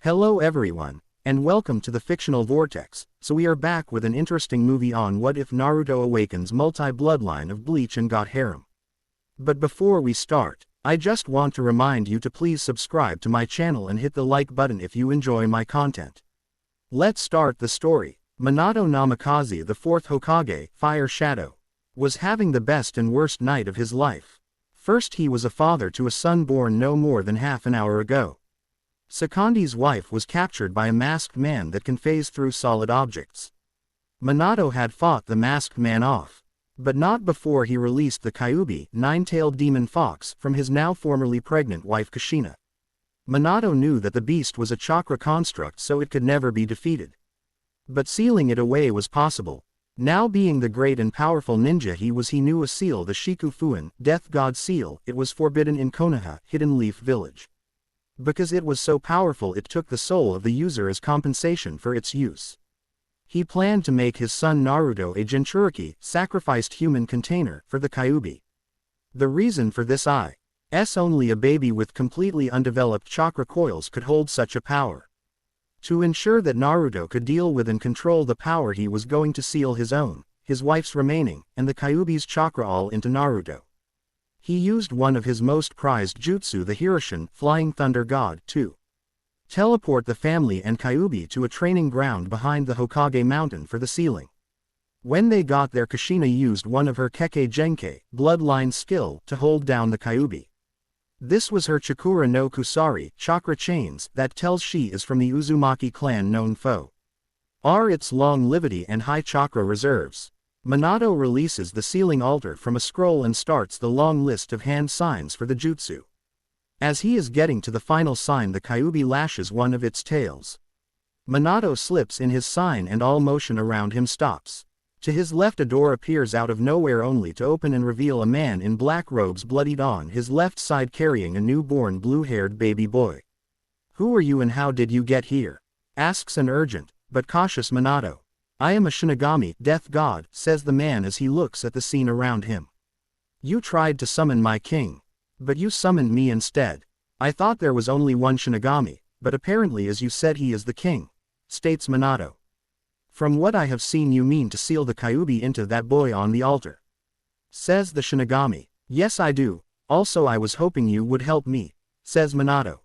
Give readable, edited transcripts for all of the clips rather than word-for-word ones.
Hello everyone, and welcome to the Fictional Vortex. So we are back with an interesting movie on What If Naruto Awakens multi-bloodline of Bleach and Got harem. But before we start, I just want to remind you to please subscribe to my channel and hit the like button if you enjoy my content. Let's start the story. Minato Namikaze, the fourth Hokage, Fire Shadow, was having the best and worst night of his life. First, he was a father to a son born no more than half an hour ago. Sakandi's wife was captured by a masked man that can phase through solid objects. Minato had fought the masked man off, but not before he released the Kyuubi, nine-tailed demon fox, from his now formerly pregnant wife Kushina. Minato knew that the beast was a chakra construct, so it could never be defeated. But sealing it away was possible. Now, being the great and powerful ninja he knew a seal, the Shikufuin, Death God seal. It was forbidden in Konoha, Hidden Leaf Village. Because it was so powerful, it took the soul of the user as compensation for its use. He planned to make his son Naruto a Jinchuriki, sacrificed human container, for the Kyuubi. The reason for this is only a baby with completely undeveloped chakra coils could hold such a power. To ensure that Naruto could deal with and control the power, he was going to seal his own, his wife's remaining, and the Kyuubi's chakra all into Naruto. He used one of his most prized jutsu, the Hiroshin, Flying Thunder God, to teleport the family and Kyuubi to a training ground behind the Hokage mountain for the sealing. When they got there, Kushina used one of her Kekkei Genkei, bloodline skill, to hold down the Kyuubi. This was her Chakura no Kusari, chakra chains, that tells she is from the Uzumaki clan known foe. Its longevity and high chakra reserves. Minato releases the sealing altar from a scroll and starts the long list of hand signs for the jutsu. As he is getting to the final sign, the Kyuubi lashes one of its tails. Minato slips in his sign and all motion around him stops. To his left, a door appears out of nowhere, only to open and reveal a man in black robes, bloodied on his left side, carrying a newborn blue-haired baby boy. "Who are you and how did you get here?" asks an urgent but cautious Minato. "I am a Shinigami, Death God," says the man as he looks at the scene around him. "You tried to summon my king, but you summoned me instead. I thought there was only one Shinigami, but apparently, as you said, he is the king," states Minato. "From what I have seen, you mean to seal the Kyuubi into that boy on the altar," says the Shinigami. "Yes, I do. Also, I was hoping you would help me," says Minato.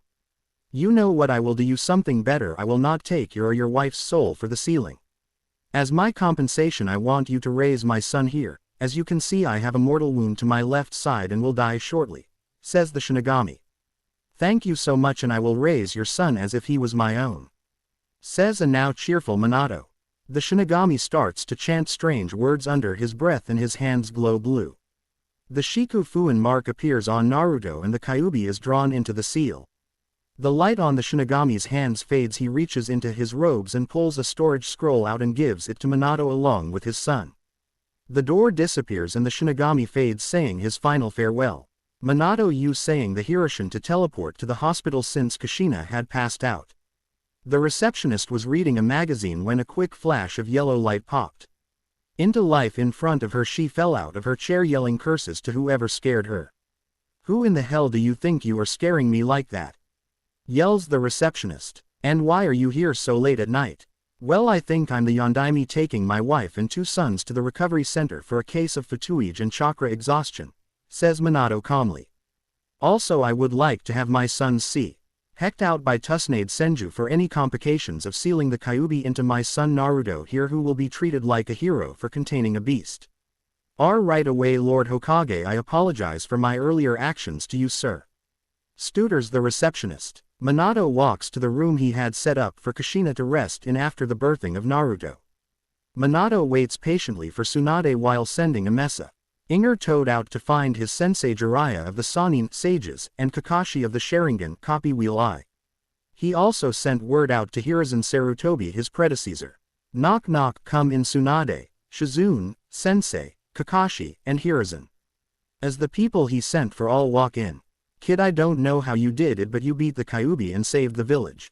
"You know what, I will do you something better. I will not take your or your wife's soul for the sealing. As my compensation, I want you to raise my son here. As you can see, I have a mortal wound to my left side and will die shortly," says the Shinigami. "Thank you so much, and I will raise your son as if he was my own," says a now cheerful Minato. The Shinigami starts to chant strange words under his breath and his hands glow blue. The Shikufuin mark appears on Naruto and the Kyuubi is drawn into the seal. The light on the Shinigami's hands fades. He reaches into his robes and pulls a storage scroll out and gives it to Minato along with his son. The door disappears and the Shinigami fades, saying his final farewell. Minato used saying the Hiroshin to teleport to the hospital since Kushina had passed out. The receptionist was reading a magazine when a quick flash of yellow light popped into life in front of her. She fell out of her chair yelling curses to whoever scared her. "Who in the hell do you think you are, scaring me like that?" yells the receptionist. "And why are you here so late at night?" "Well, I think I'm the Yondaime, taking my wife and two sons to the recovery center for a case of fatigue and chakra exhaustion," says Minato calmly. "Also, I would like to have my sons checked out by Tsunade Senju for any complications of sealing the Kyuubi into my son Naruto here, who will be treated like a hero for containing a beast." Right away, Lord Hokage, I apologize for my earlier actions to you, sir," stutters the receptionist. Minato walks to the room he had set up for Kushina to rest in after the birthing of Naruto. Minato waits patiently for Tsunade while sending a message Toad out to find his sensei Jiraiya of the Sannin sages and Kakashi of the Sharingan copy wheel eye. He also sent word out to Hiruzen Sarutobi, his predecessor. "Knock knock, come in Tsunade, Shizune, Sensei, Kakashi, and Hiruzen." As the people he sent for all walk in, "Kid, I don't know how you did it, but you beat the Kyuubi and saved the village,"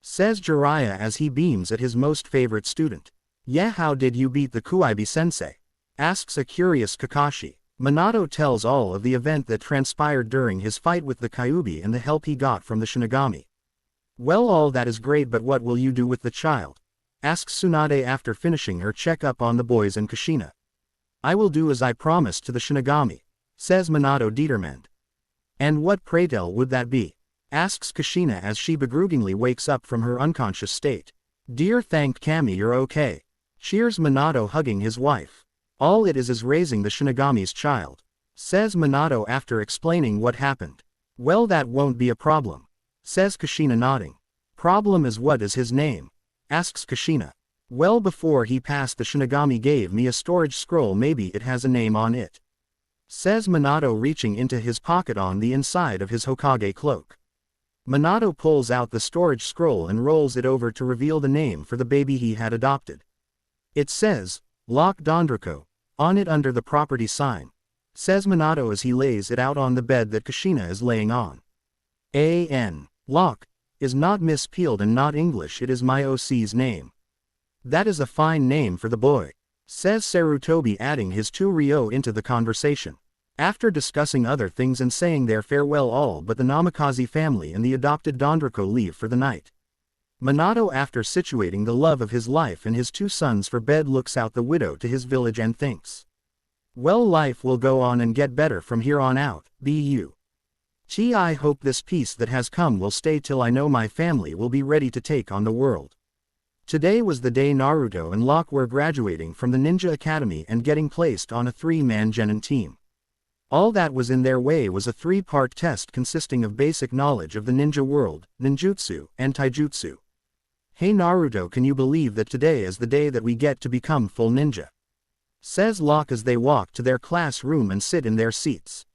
says Jiraiya as he beams at his most favorite student. "Yeah, how did you beat the Kyuubi, sensei?" asks a curious Kakashi. Minato tells all of the event that transpired during his fight with the Kyuubi and the help he got from the Shinigami. Well, all that is great, but what will you do with the child? Asks Tsunade after finishing her checkup on the boys and Kushina. I will do as I promised to the Shinigami, says Minato determined. And what, pray tell, would that be? Asks Kushina as she begrudgingly wakes up from her unconscious state. Dear, thank Kami, you're okay. Cheers Minato, hugging his wife. All it is raising the Shinigami's child, says Minato after explaining what happened. Well, that won't be a problem, says Kushina, nodding. Problem is, what is his name? Asks Kushina. Well, before he passed, the Shinigami gave me a storage scroll, maybe it has a name on it, says Minato, reaching into his pocket on the inside of his Hokage cloak. Minato pulls out the storage scroll and rolls it over to reveal the name for the baby he had adopted. It says, Lock Dondrako, on it under the property sign, says Minato as he lays it out on the bed that Kushina is laying on. A.N. Lock is not misspelled and not English, it is my OC's name. That is a fine name for the boy, says Sarutobi, adding his 2 Ryo into the conversation. After discussing other things and saying their farewell, all but the Namikaze family and the adopted Dondrako leave for the night. Minato, after situating the love of his life and his 2 sons for bed, looks out the window to his village and thinks, well, life will go on and get better from here on out. I hope this peace that has come will stay till I know my family will be ready to take on the world. Today was the day Naruto and Lock were graduating from the Ninja Academy and getting placed on a 3-man Genin team. All that was in their way was a 3-part test consisting of basic knowledge of the ninja world, ninjutsu, and taijutsu. Hey Naruto, can you believe that today is the day that we get to become full ninja? Says Lock as they walk to their classroom and sit in their seats.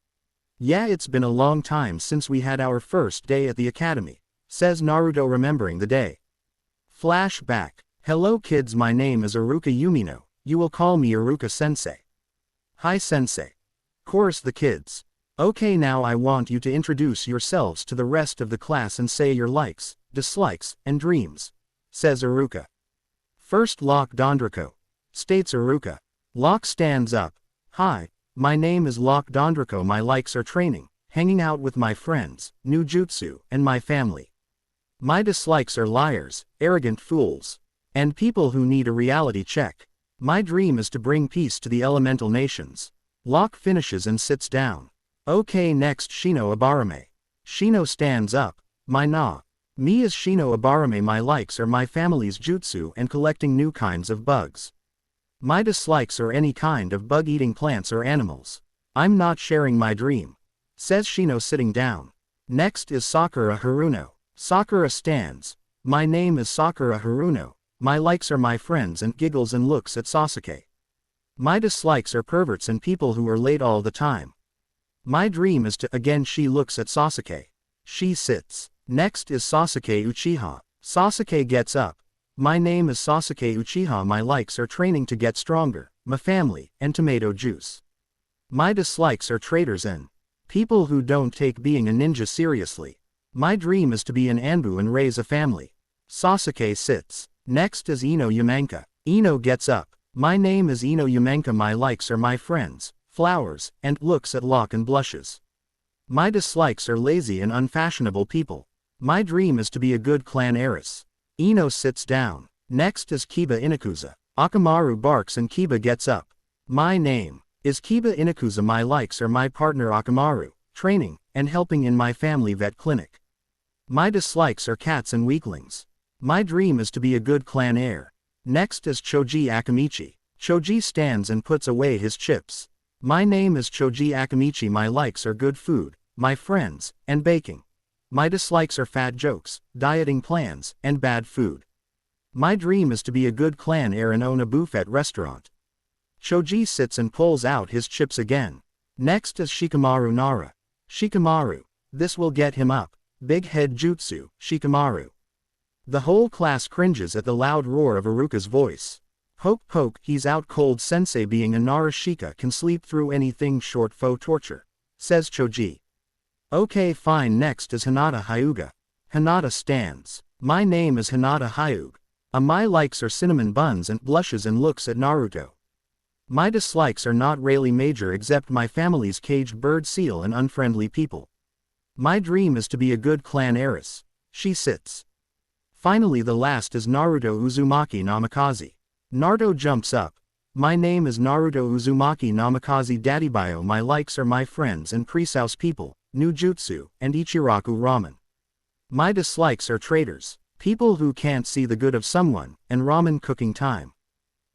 Yeah, it's been a long time since we had our first day at the academy, says Naruto, remembering the day. Flashback. Hello kids, my name is Iruka Yumino, you will call me Iruka Sensei. Hi Sensei. Chorus the kids. Okay, now I want you to introduce yourselves to the rest of the class and say your likes, dislikes, and dreams, says Iruka. First, Lock Dondrako, states Iruka. Lock stands up. Hi, my name is Lock Dondrako, my likes are training, hanging out with my friends, new jutsu, and my family. My dislikes are liars, arrogant fools, and people who need a reality check. My dream is to bring peace to the elemental nations. Lock finishes and sits down. Okay, next Shino Abarame. Shino stands up. Me is Shino Abarame, my likes are my family's jutsu and collecting new kinds of bugs. My dislikes are any kind of bug-eating plants or animals. I'm not sharing my dream, says Shino, sitting down. Next is Sakura Haruno. Sakura stands. My name is Sakura Haruno, my likes are my friends, and giggles and looks at Sasuke. My dislikes are perverts and people who are late all the time. My dream is to, again she looks at Sasuke. She sits. Next is Sasuke Uchiha. Sasuke gets up. My name is Sasuke Uchiha, my likes are training to get stronger, my family, and tomato juice. My dislikes are traitors and people who don't take being a ninja seriously. My dream is to be an Anbu and raise a family. Sasuke sits. Next is Ino Yamenka. Ino gets up. My name is Ino Yamenka, my likes are my friends, flowers, and looks at Lock and blushes. My dislikes are lazy and unfashionable people. My dream is to be a good clan heiress. Ino sits down. Next is Kiba Inakusa. Akamaru barks and Kiba gets up. My name is Kiba Inakusa, my likes are my partner Akamaru, training, and helping in my family vet clinic. My dislikes are cats and weaklings. My dream is to be a good clan heir. Next is Choji Akamichi. Choji stands and puts away his chips. My name is Choji Akamichi, my likes are good food, my friends, and baking. My dislikes are fat jokes, dieting plans, and bad food. My dream is to be a good clan heir and own a buffet restaurant. Choji sits and pulls out his chips again. Next is Shikamaru Nara. Shikamaru. This will get him up. Big head jutsu, Shikamaru. The whole class cringes at the loud roar of Iruka's voice. Poke poke, he's out cold, sensei, being a Narashika can sleep through anything short faux torture, says Choji. Okay fine, next is Hinata Hyuga. Hinata stands. My name is Hinata Hyuga. My likes are cinnamon buns and blushes and looks at Naruto. My dislikes are not really major except my family's caged bird seal and unfriendly people. My dream is to be a good clan heiress. She sits. Finally the last is Naruto Uzumaki Namikaze. Naruto jumps up. My name is Naruto Uzumaki Namikaze Dadibio. My likes are my friends and Presouse people, Nujutsu, and Ichiraku ramen. My dislikes are traitors, people who can't see the good of someone, and ramen cooking time.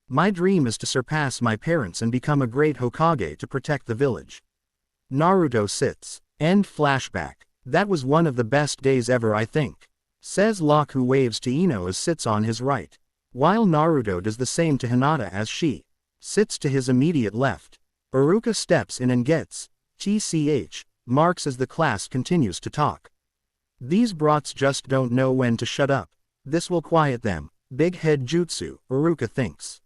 My dream is to surpass my parents and become a great Hokage to protect the village. Naruto sits. End flashback. That was one of the best days ever, I think. Says Lock, who waves to Ino as sits on his right. While Naruto does the same to Hinata as she sits to his immediate left. Iruka steps in and gets TCH marks as the class continues to talk. These brats just don't know when to shut up. This will quiet them. Big head jutsu, Iruka thinks.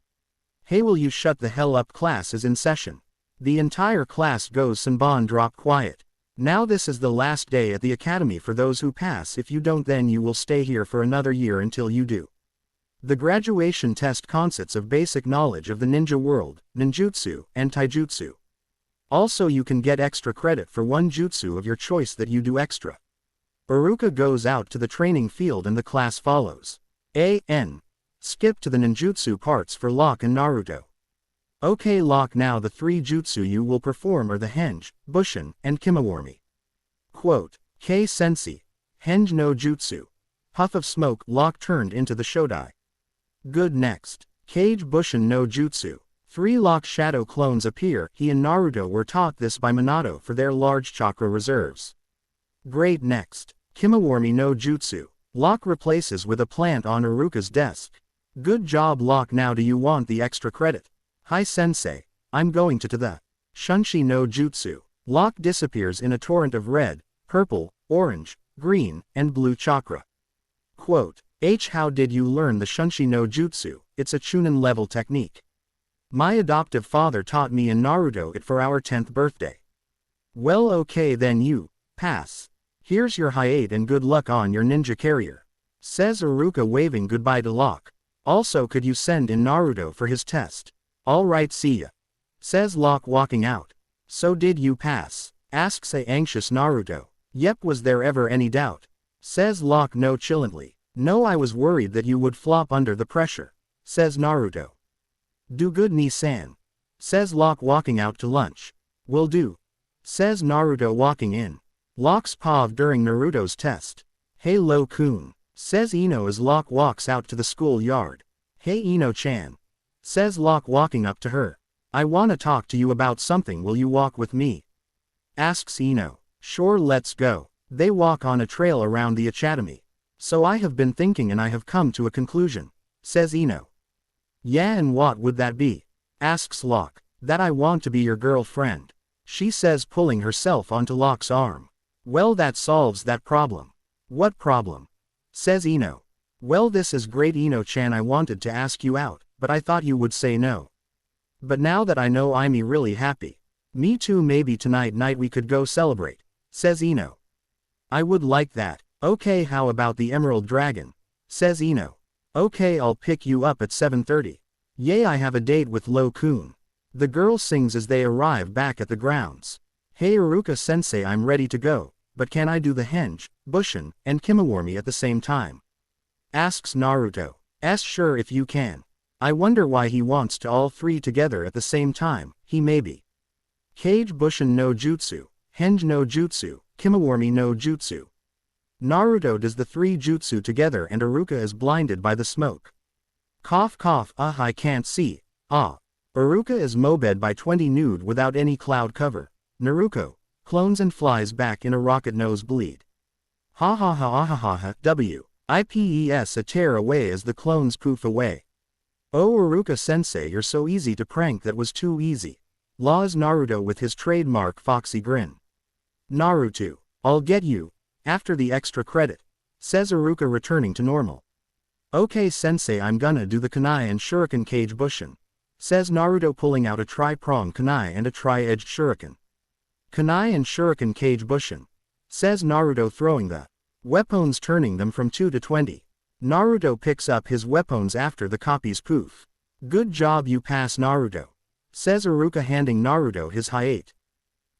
Hey, will you shut the hell up? Class is in session. The entire class goes Senbon, drop quiet. Now this is the last day at the academy for those who pass. If you don't, then you will stay here for another year until you do. The graduation test consists of basic knowledge of the ninja world, ninjutsu, and taijutsu. Also you can get extra credit for one jutsu of your choice that you do extra. Iruka goes out to the training field and the class follows. Skip to the ninjutsu parts for Lock and Naruto. Okay Lock, now the 3 jutsu you will perform are the Henge, Bushin, and Kimawarmi. Quote, K-sensei, Henge no jutsu. Puff of smoke. Lock turned into the Shodai. Good. Next. Kage Bushin no jutsu. 3 Lock shadow clones appear. He and Naruto were taught this by Minato for their large chakra reserves. Great. Next. Kimawarmi no jutsu. Lock replaces with a plant on Iruka's desk. Good job Lock, now do you want the extra credit? Hi sensei, I'm going to the Shunshi no jutsu. Lock disappears in a torrent of red, purple, orange, green, and blue chakra. Quote, how did you learn the Shunshi no jutsu? It's a Chunin level technique. My adoptive father taught me and Naruto it for our 10th birthday. Well okay then, you pass. Here's your Hi-8 and good luck on your ninja carrier. Says Iruka, waving goodbye to Lock. Also, could you send in Naruto for his test? Alright, see ya. Says Lock, walking out. So did you pass? Asks a anxious Naruto. Yep, was there ever any doubt? Says Lock nonchalantly. No, I was worried that you would flop under the pressure. Says Naruto. Do good, Ni-san. Says Lock, walking out to lunch. Will do. Says Naruto, walking in. Lock's pav during Naruto's test. Hey Lo-kun. Says Ino as Lock walks out to the schoolyard. Hey Ino-chan. Says Lock, walking up to her. I wanna talk to you about something, will you walk with me? Asks Ino. Sure, let's go. They walk on a trail around the academy. So I have been thinking and I have come to a conclusion. Says Ino. Yeah, and what would that be? Asks Lock. That I want to be your girlfriend. She says, pulling herself onto Lock's arm. Well, that solves that problem. What problem? Says Ino. Well, this is great Ino-chan, I wanted to ask you out, but I thought you would say no. But now that I know, I'm really happy. Me too, maybe tonight night we could go celebrate. Says Ino. I would like that. Okay, how about the Emerald Dragon? Says Ino. Okay, I'll pick you up at 7:30. Yay, I have a date with Lo-kun. The girl sings as they arrive back at the grounds. Hey Iruka-sensei, I'm ready to go, but can I do the Henge, Bushin, and Kimawarmi at the same time? Asks Naruto. Sure if you can. I wonder why he wants to all 3 together at the same time. He maybe. Kage Bushin no jutsu, Henge no jutsu, Kimawarmi no jutsu. Naruto does the 3 jutsu together and Iruka is blinded by the smoke. Cough cough, I can't see. Iruka is mobed by 20 nude without any cloud cover. Naruto clones and flies back in a rocket nosebleed. Ha ha ha ha ha ha. WIPES a tear away as the clones poof away. Oh Iruka-sensei, you're so easy to prank, that was too easy. Laws Naruto with his trademark foxy grin. Naruto, I'll get you. After the extra credit. Says Iruka, returning to normal. Okay sensei, I'm gonna do the kunai and shuriken Kage Bushin. Says Naruto, pulling out a tri-prong kunai and a tri-edged shuriken. Kunai and shuriken Kage Bushin. Says Naruto, throwing the weapons, turning them from 2 to 20. Naruto picks up his weapons after the copies poof. Good job, you pass Naruto. Says Iruka, handing Naruto his Hi-8.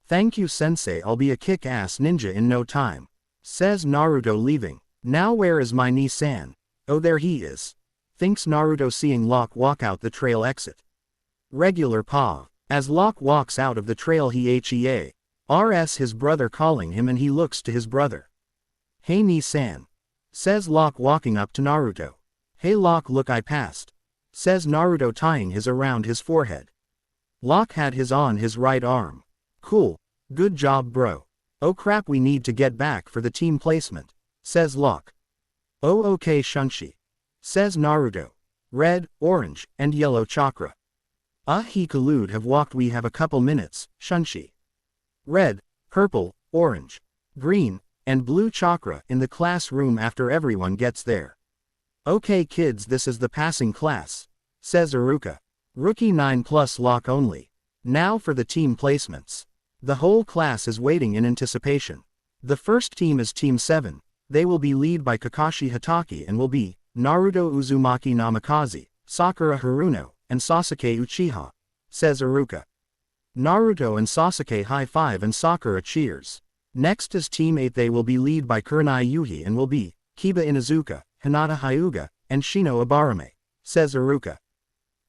Thank you sensei, I'll be a kick-ass ninja in no time. Says Naruto, leaving. Now where is my Ni-san? Oh, there he is. Thinks Naruto, seeing Lock walk out the trail exit. Regular paw. As Lock walks out of the trail, he rs his brother calling him, and he looks to his brother. Hey Ni-san. Says Lock, walking up to Naruto. Hey Lock, look, I passed. Says Naruto, tying his around his forehead. Lock had his on his right arm. Cool. Good job, bro. Oh crap, we need to get back for the team placement. Says Lock. Oh okay Shunshi. Says Naruto. Red, orange, and yellow chakra. He collude have walked, we have a couple minutes, Shunshi. Red, purple, orange, green, and blue chakra in the classroom after everyone gets there. Okay kids, this is the passing class. Says Iruka. Rookie 9 plus Lock only. Now for the team placements. The whole class is waiting in anticipation. The first team is Team 7. They will be led by Kakashi Hatake and will be Naruto Uzumaki Namikaze, Sakura Haruno, and Sasuke Uchiha. Says Iruka. Naruto and Sasuke high five and Sakura cheers. Next is Team 8. They will be led by Kurenai Yuhi and will be Kiba Inuzuka, Hinata Hyuga, and Shino Abarame. Says Iruka.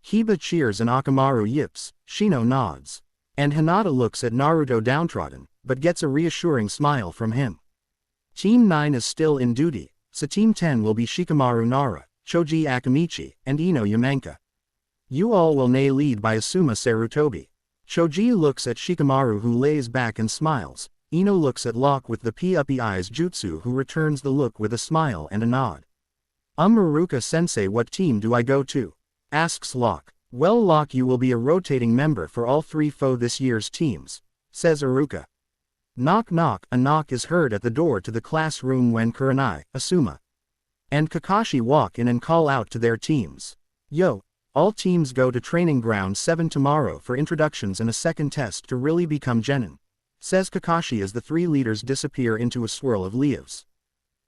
Kiba cheers and Akamaru yips, Shino nods. And Hinata looks at Naruto downtrodden, but gets a reassuring smile from him. Team 9 is still in duty, so Team 10 will be Shikamaru Nara, Choji Akamichi, and Ino Yamenka. You all will nay lead by Asuma Sarutobi. Choji looks at Shikamaru, who lays back and smiles. Ino looks at Lock with the P-uppy eyes jutsu, who returns the look with a smile and a nod. Iruka sensei, what team do I go to? Asks Lock. Well Lock, you will be a rotating member for all 3 this year's teams. Says Iruka. Knock knock. A knock is heard at the door to the classroom when Kurenai, Asuma, and Kakashi walk in and call out to their teams. Yo, all teams go to training ground 7 tomorrow for introductions and a second test to really become Genin. Says Kakashi as the 3 leaders disappear into a swirl of leaves.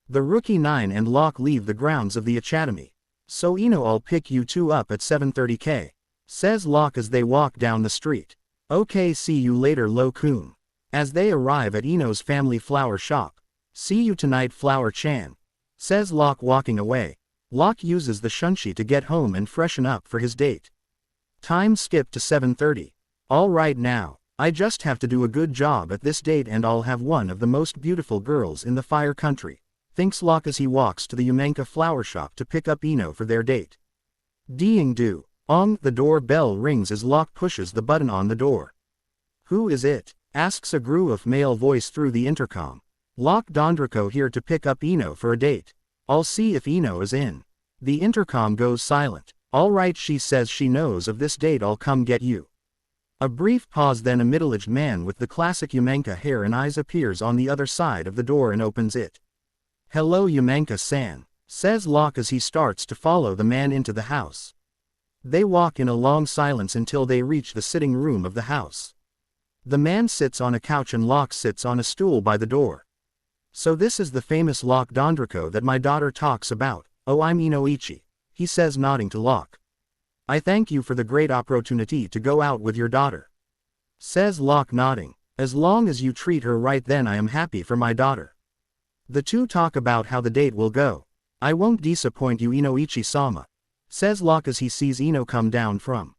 The rookie 9 and Lock leave the grounds of the academy. So Ino, I'll pick you 2 up at 7:30 says Lock as they walk down the street. Okay, see you later Lo-kun. As they arrive at Ino's family flower shop. See you tonight Flower-chan. Says Lock, walking away. Lock uses the shunshi to get home and freshen up for his date. Time skip to 7:30. Alright, now, I just have to do a good job at this date and I'll have one of the most beautiful girls in the Fire Country. Thinks Lock as he walks to the Yamenka flower shop to pick up Ino for their date. Ding-do. The door bell rings as Lock pushes the button on the door. Who is it? Asks a groove male voice through the intercom. Lock, Dondrako here to pick up Ino for a date. I'll see if Ino is in. The intercom goes silent. Alright, she says she knows of this date, I'll come get you. A brief pause, then a middle-aged man with the classic Yamenka hair and eyes appears on the other side of the door and opens it. Hello Yamenka-san, says Lock as he starts to follow the man into the house. They walk in a long silence until they reach the sitting room of the house. The man sits on a couch and Lock sits on a stool by the door. So this is the famous Lock Dondrako that my daughter talks about. Oh, I'm Inoichi, he says, nodding to Lock. I thank you for the great opportunity to go out with your daughter. Says Lock, nodding. As long as you treat her right, then I am happy for my daughter. The two talk about how the date will go. I won't disappoint you Inoichi-sama. Says Lock as he sees Ino come down from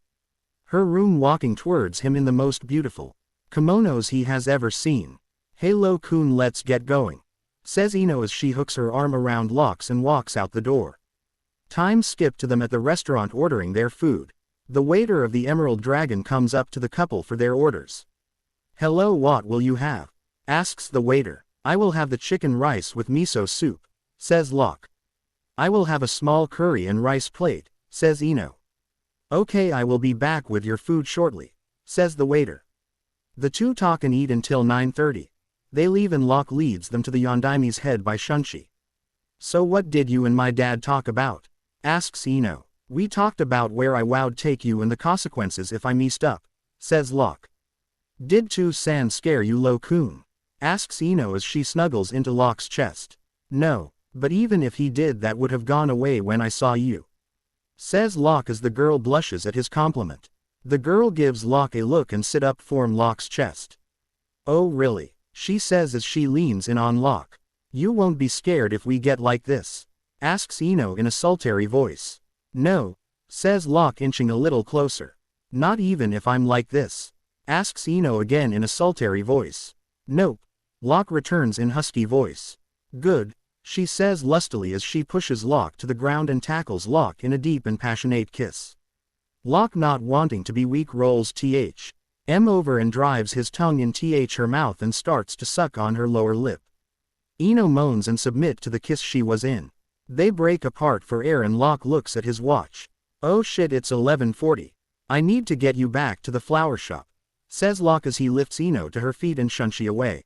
her room walking towards him in the most beautiful kimonos he has ever seen. Hey Lo-kun, let's get going. Says Ino as she hooks her arm around Lock's and walks out the door. Time skip to them at the restaurant ordering their food. The waiter of the Emerald Dragon comes up to the couple for their orders. Hello, what will you have? Asks the waiter. I will have the chicken rice with miso soup. Says Lock. I will have a small curry and rice plate. Says Ino. Okay, I will be back with your food shortly. Says the waiter. The two talk and eat until 9:30. They leave and Lock leads them to the Yondaimi's head by Shunshi. So what did you and my dad talk about? Asks Ino. We talked about where I would take you and the consequences if I messed up. Says Lock. Did Two-san scare you Lo-kun? Asks Ino as she snuggles into Lock's chest. No, but even if he did, that would have gone away when I saw you. Says Lock as the girl blushes at his compliment. The girl gives Lock a look and sit up form Lock's chest. Oh really? She says as she leans in on Lock. You won't be scared if we get like this? asks Ino in a sultry voice. No, says Lock inching a little closer. Not even if I'm like this, asks Ino again in a sultry voice. Nope, Lock returns in husky voice. Good, she says lustily as she pushes Lock to the ground and tackles Lock in a deep and passionate kiss. Lock, not wanting to be weak, rolls th.m. over and drives his tongue in her mouth and starts to suck on her lower lip. Ino moans and submit to the kiss she was in. They break apart for air and Lock looks at his watch. Oh shit, it's 11:40. I need to get you back to the flower shop, says Lock as he lifts Ino to her feet and shunshi away.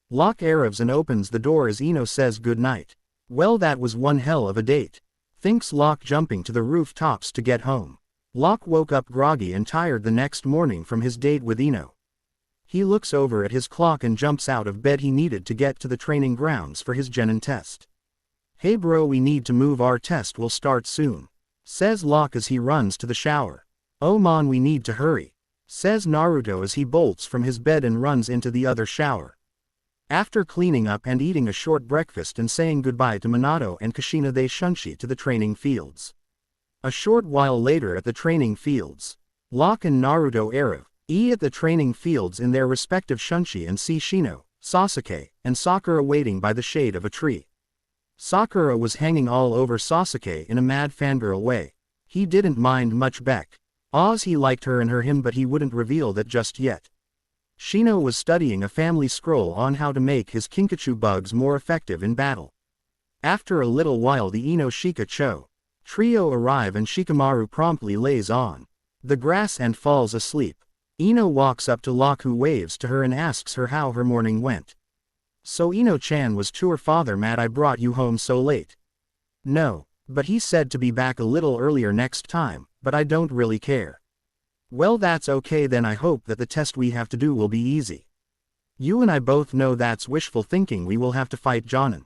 Lock arrives and opens the door as Ino says good night. Well, that was one hell of a date, thinks Lock, jumping to the rooftops to get home. Lock woke up groggy and tired the next morning from his date with Ino. He looks over at his clock and jumps out of bed. He needed to get to the training grounds for his Genin test. Hey bro, we need to move, our test will start soon, says Lock as he runs to the shower. Oh man, we need to hurry, says Naruto as he bolts from his bed and runs into the other shower. After cleaning up and eating a short breakfast and saying goodbye to Minato and Kushina, they shunshi to the training fields. A short while later at the training fields, Lock and Naruto arrive at the training fields in their respective shunshi and see Shino, Sasuke, and Sakura waiting by the shade of a tree. Sakura was hanging all over Sasuke in a mad fangirl way. He didn't mind much Beck. He liked her and him, but he wouldn't reveal that just yet. Shino was studying a family scroll on how to make his Kinkachu bugs more effective in battle. After a little while the Ino Shika Cho trio arrive and Shikamaru promptly lays on the grass and falls asleep. Ino walks up to Lock, who waves to her and asks her how her morning went. So Ino-chan, was to her father mad I brought you home so late? No, but he said to be back a little earlier next time, but I don't really care. Well, that's okay then, I hope that the test we have to do will be easy. You and I both know that's wishful thinking, we will have to fight Genin.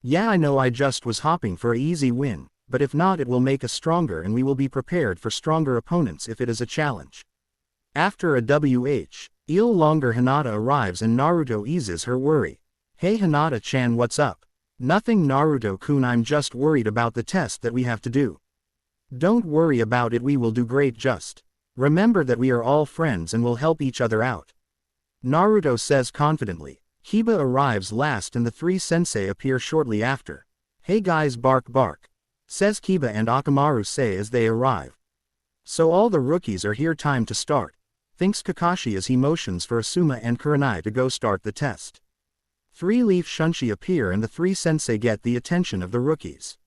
Yeah, I know, I just was hoping for a easy win, but if not it will make us stronger and we will be prepared for stronger opponents if it is a challenge. After a longer Hinata arrives and Naruto eases her worry. Hey Hinata-chan, what's up? Nothing Naruto-kun, I'm just worried about the test that we have to do. Don't worry about it, we will do great, just remember that we are all friends and will help each other out, Naruto says confidently. Kiba arrives last and the three sensei appear shortly after. Hey guys, bark bark, says Kiba and Akamaru say as they arrive. So all the rookies are here, time to start, thinks Kakashi as he motions for Asuma and Kurenai to go start the test. Three-leaf shunshi appear and the three sensei get the attention of the rookies.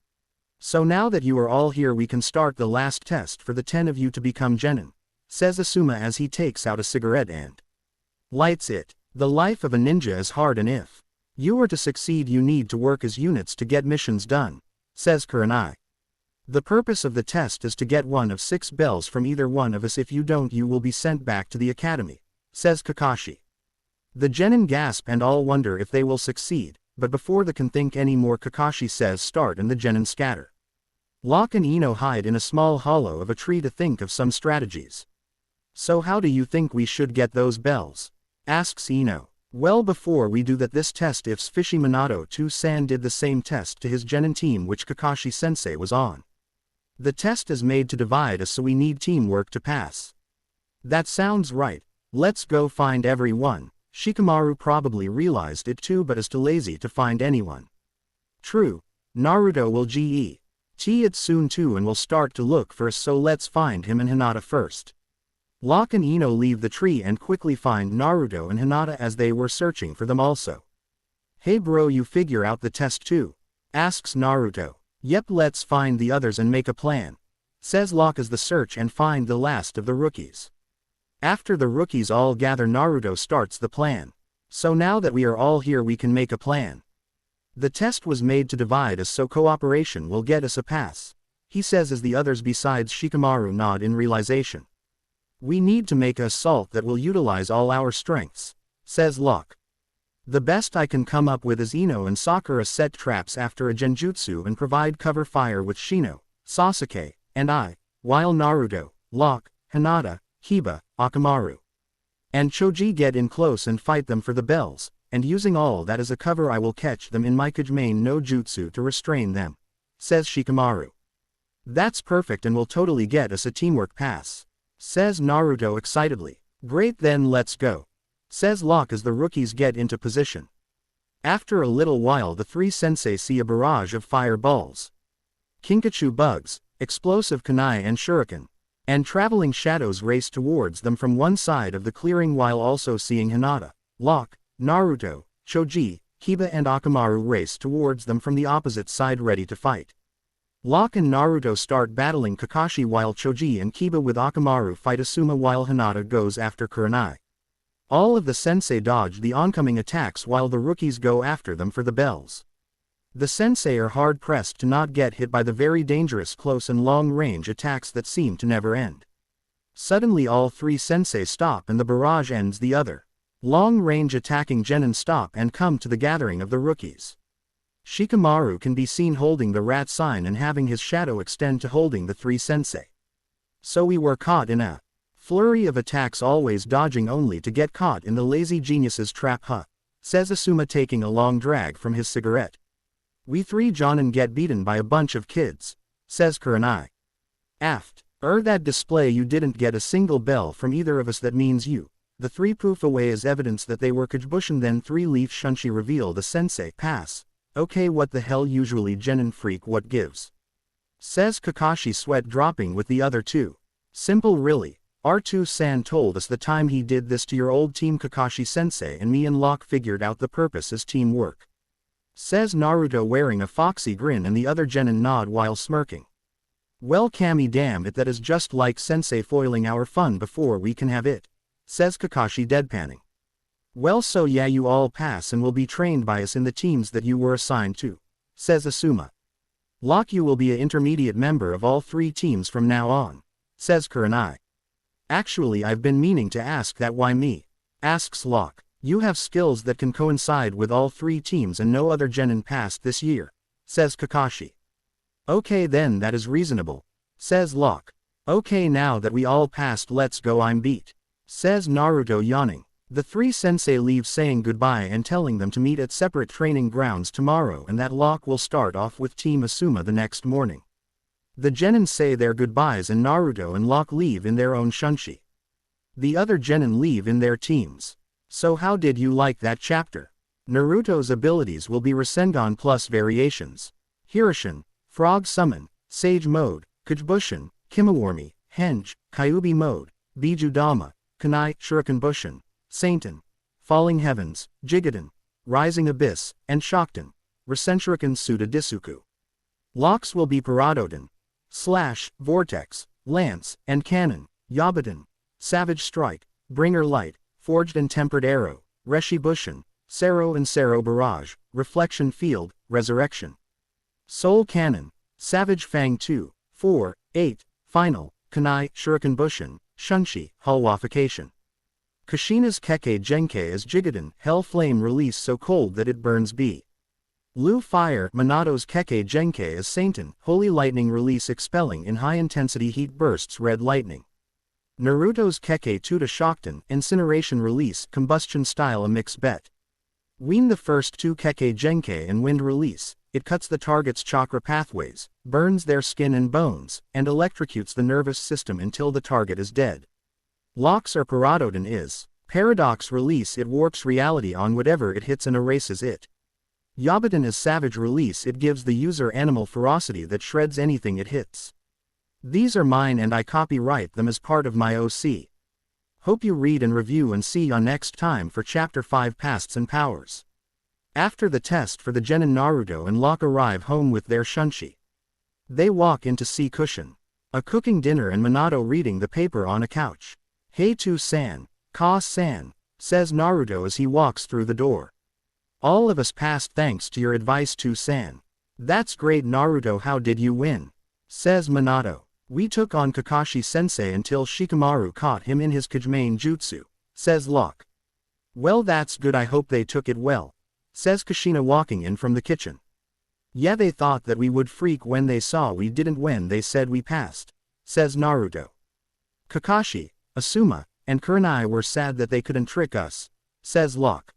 So now that you are all here, we can start the last test for the 10 of you to become Genin, says Asuma as he takes out a cigarette and lights it. The life of a ninja is hard, and if you are to succeed you need to work as units to get missions done, says Kurenai. The purpose of the test is to get one of 6 bells from either one of us. If you don't, you will be sent back to the academy, says Kakashi. The Genin gasp and all wonder if they will succeed, but before they can think any more, Kakashi says start and the Genin scatter. Lock and Ino hide in a small hollow of a tree to think of some strategies. So how do you think we should get those bells? Asks Ino. Well, before we do that, this test, if Fishy Minato San did the same test to his Genin team which Kakashi sensei was on. The test is made to divide us, so we need teamwork to pass. That sounds right. Let's go find everyone. Shikamaru probably realized it too but is too lazy to find anyone. True. Naruto will get it soon too and will start to look for us, so let's find him and Hinata first. Lock and Ino leave the tree and quickly find Naruto and Hinata as they were searching for them also. Hey bro, you figure out the test too? Asks Naruto. Yep, let's find the others and make a plan, says Lock as the search and find the last of the rookies. After the rookies all gather, Naruto starts the plan. So now that we are all here we can make a plan. The test was made to divide us, so cooperation will get us a pass, he says as the others besides Shikamaru nod in realization. We need to make an assault that will utilize all our strengths, says Lock. The best I can come up with is Ino and Sakura set traps after a genjutsu and provide cover fire with Shino, Sasuke, and I, while Naruto, Lock, Hinata, Kiba, Akamaru, and Choji get in close and fight them for the bells, and using all that as a cover I will catch them in my Kajimane no Jutsu to restrain them, says Shikamaru. That's perfect and will totally get us a teamwork pass, says Naruto excitedly. Great, then let's go, says Lock as the rookies get into position. After a little while the three sensei see a barrage of fireballs, Kinkachu bugs, explosive kunai and shuriken, and traveling shadows race towards them from one side of the clearing, while also seeing Hinata, Lock, Naruto, Choji, Kiba and Akamaru race towards them from the opposite side ready to fight. Lock and Naruto start battling Kakashi while Choji and Kiba with Akamaru fight Asuma while Hinata goes after Kurenai. All of the sensei dodge the oncoming attacks while the rookies go after them for the bells. The sensei are hard pressed to not get hit by the very dangerous close and long range attacks that seem to never end. Suddenly all three sensei stop and the barrage ends. The other long range attacking Genin stop and come to the gathering of the rookies. Shikamaru can be seen holding the rat sign and having his shadow extend to holding the three sensei. So we were caught in a flurry of attacks, always dodging only to get caught in the lazy genius's trap, huh? Says Asuma taking a long drag from his cigarette. We three Jonin get beaten by a bunch of kids, says Kurenai. Aft. That display you didn't get a single bell from either of us, that means you. The three poof away as evidence that they were Kajibushin. Then three-leaf Shunshi reveal the sensei pass. Okay, what the hell, usually Genin freak, what gives? Says Kakashi, sweat dropping with the other two. Simple really. R2-san told us the time he did this to your old team Kakashi sensei, and me and Lock figured out the purpose is teamwork. Says Naruto wearing a foxy grin, and the other Genin nod while smirking. Well, Kami, damn it, that is just like sensei foiling our fun before we can have it, says Kakashi deadpanning. Well, so yeah, you all pass and will be trained by us in the teams that you were assigned to, says Asuma. Lock, you will be an intermediate member of all three teams from now on, says Kurenai. Actually, I've been meaning to ask that. Why me? Asks Lock. You have skills that can coincide with all three teams and no other Genin passed this year, says Kakashi. Okay then, that is reasonable, says Lock. Okay, now that we all passed, let's go, I'm beat, says Naruto yawning. The three sensei leave saying goodbye and telling them to meet at separate training grounds tomorrow and that Lock will start off with Team Asuma the next morning. The Genin say their goodbyes and Naruto and Lock leave in their own shunshi. The other Genin leave in their teams. So how did you like that chapter? Naruto's abilities will be Rasengan plus variations. Hirishin, Frog Summon, Sage Mode, Kajibushin, Kimawarmi, Henge, Kyuubi Mode, Bijudama, Kunai, Shuriken Bushin, Sainton, Falling Heavens, Jigaden, Rising Abyss, and Shokten, Rasenshuriken Suda Disuku. Locks will be Paradoden, Slash, Vortex, Lance, and Cannon, Yabuten, Savage Strike, Bringer Light, Forged and Tempered Arrow, Reshi Bushin, Sero and Sero Barrage, Reflection Field, Resurrection. Soul Cannon, Savage Fang 2, 4, 8, Final, Kunai, Shuriken Bushin, Shunshi, Hulwafication. Kushina's Kekkei Genkai as Jigaden, Hell Flame release so cold that it burns B. Lu Fire, Minato's Kekkei Genkai as Sainton, Holy Lightning release expelling in high-intensity heat bursts red lightning. Naruto's Kekkei Tuta Shokten, Incineration release, combustion style a mix bet. Wean the first two Kekkei Genkai and Wind release, it cuts the target's chakra pathways, burns their skin and bones, and electrocutes the nervous system until the target is dead. Locks or Paradoden is Paradox release, it warps reality on whatever it hits and erases it. Yabuten is Savage release, it gives the user animal ferocity that shreds anything it hits. These are mine and I copyright them as part of my OC. Hope you read and review and see you next time for Chapter 5 Pasts and Powers. After the test for the Genin, Naruto and Lock arrive home with their shunshi. They walk into Sea Cushion, a cooking dinner and Minato reading the paper on a couch. Hey to-san, Ka-san, says Naruto as he walks through the door. All of us passed thanks to your advice to-san. That's great Naruto, how did you win? Says Minato. We took on Kakashi-sensei until Shikamaru caught him in his Kajimane jutsu, says Lock. Well, that's good, I hope they took it well, says Kushina walking in from the kitchen. Yeah, they thought that we would freak when they saw we didn't when they said we passed, says Naruto. Kakashi, Asuma, and Kurenai were sad that they couldn't trick us, says Lock.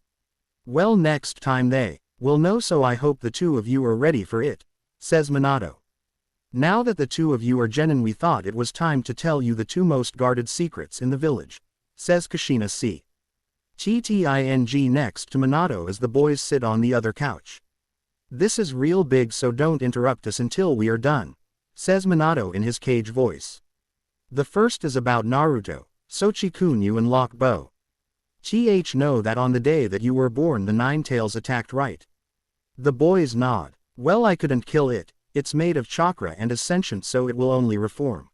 Well, next time they will know, so I hope the two of you are ready for it, says Minato. Now that the two of you are Genin, we thought it was time to tell you the two most guarded secrets in the village, says Kushina C. TTING next to Minato as the boys sit on the other couch. This is real big, so don't interrupt us until we are done, says Minato in his cage voice. The first is about Naruto, Sochi-kun, you and Lock Bow. Know that on the day that you were born the Nine Tails attacked, right? The boys nod. Well, I couldn't kill it, it's made of chakra and is sentient, so it will only reform.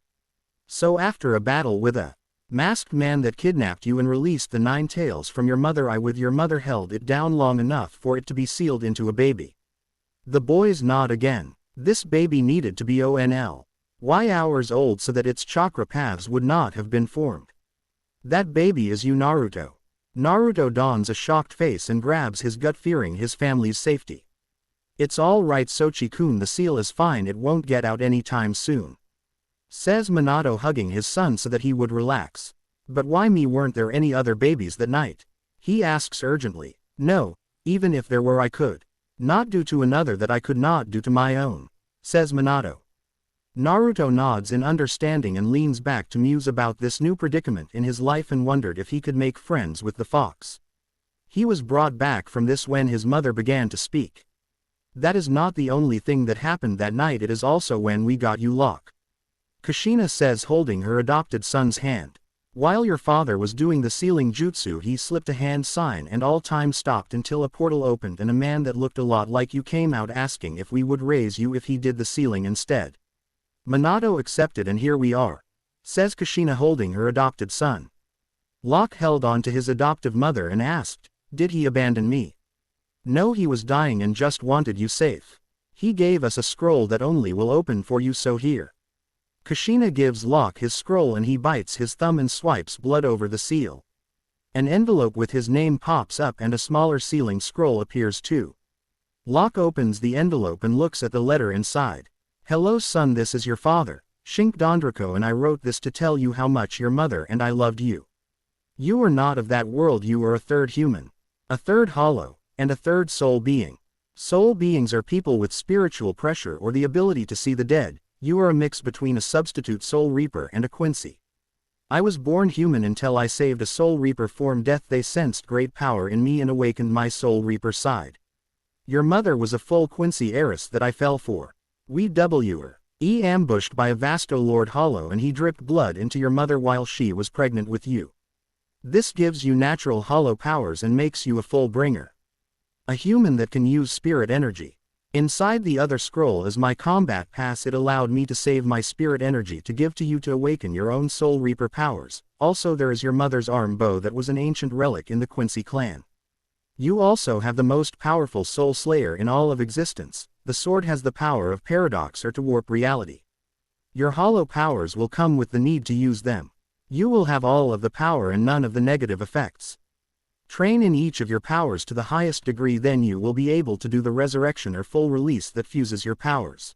So after a battle with a masked man that kidnapped you and released the Nine Tails from your mother, I with your mother held it down long enough for it to be sealed into a baby. The boys nod again. This baby needed to be only hours old so that its chakra paths would not have been formed. That baby is you, Naruto. Naruto dons a shocked face and grabs his gut, fearing his family's safety. It's all right, Sochi-kun, the seal is fine, it won't get out anytime soon, says Minato, hugging his son so that he would relax. But why me? Weren't there any other babies that night? He asks urgently. No, even if there were I could not do to another that I could not do to my own, says Minato. Naruto nods in understanding and leans back to muse about this new predicament in his life and wondered if he could make friends with the fox. He was brought back from this when his mother began to speak. That is not the only thing that happened that night, it is also when we got you, Lock. Kushina says, holding her adopted son's hand. While your father was doing the sealing jutsu, he slipped a hand sign and all time stopped until a portal opened and a man that looked a lot like you came out asking if we would raise you if he did the sealing instead. Minato accepted and here we are, says Kushina, holding her adopted son. Lock held on to his adoptive mother and asked, did he abandon me? No, he was dying and just wanted you safe. He gave us a scroll that only will open for you, so here. Kushina gives Lock his scroll and he bites his thumb and swipes blood over the seal. An envelope with his name pops up and a smaller sealing scroll appears too. Lock opens the envelope and looks at the letter inside. Hello son, this is your father, Shink Dondrako, and I wrote this to tell you how much your mother and I loved you. You are not of that world, you are a third human, a third hollow, and a third soul being. Soul beings are people with spiritual pressure or the ability to see the dead. You are a mix between a substitute soul reaper and a Quincy. I was born human until I saved a soul reaper form death. They sensed great power in me and awakened my soul reaper side. Your mother was a full Quincy heiress that I fell for. We were ambushed by a Vasto Lord Hollow and he dripped blood into your mother while she was pregnant with you. This gives you natural hollow powers and makes you a full bringer. A human that can use spirit energy. Inside the other scroll is my combat pass. It allowed me to save my spirit energy to give to you to awaken your own soul reaper powers. Also there is your mother's arm bow that was an ancient relic in the Quincy clan. You also have the most powerful soul slayer in all of existence. The sword has the power of paradox or to warp reality. Your hollow powers will come with the need to use them. You will have all of the power and none of the negative effects. Train in each of your powers to the highest degree, then you will be able to do the resurrection or full release that fuses your powers.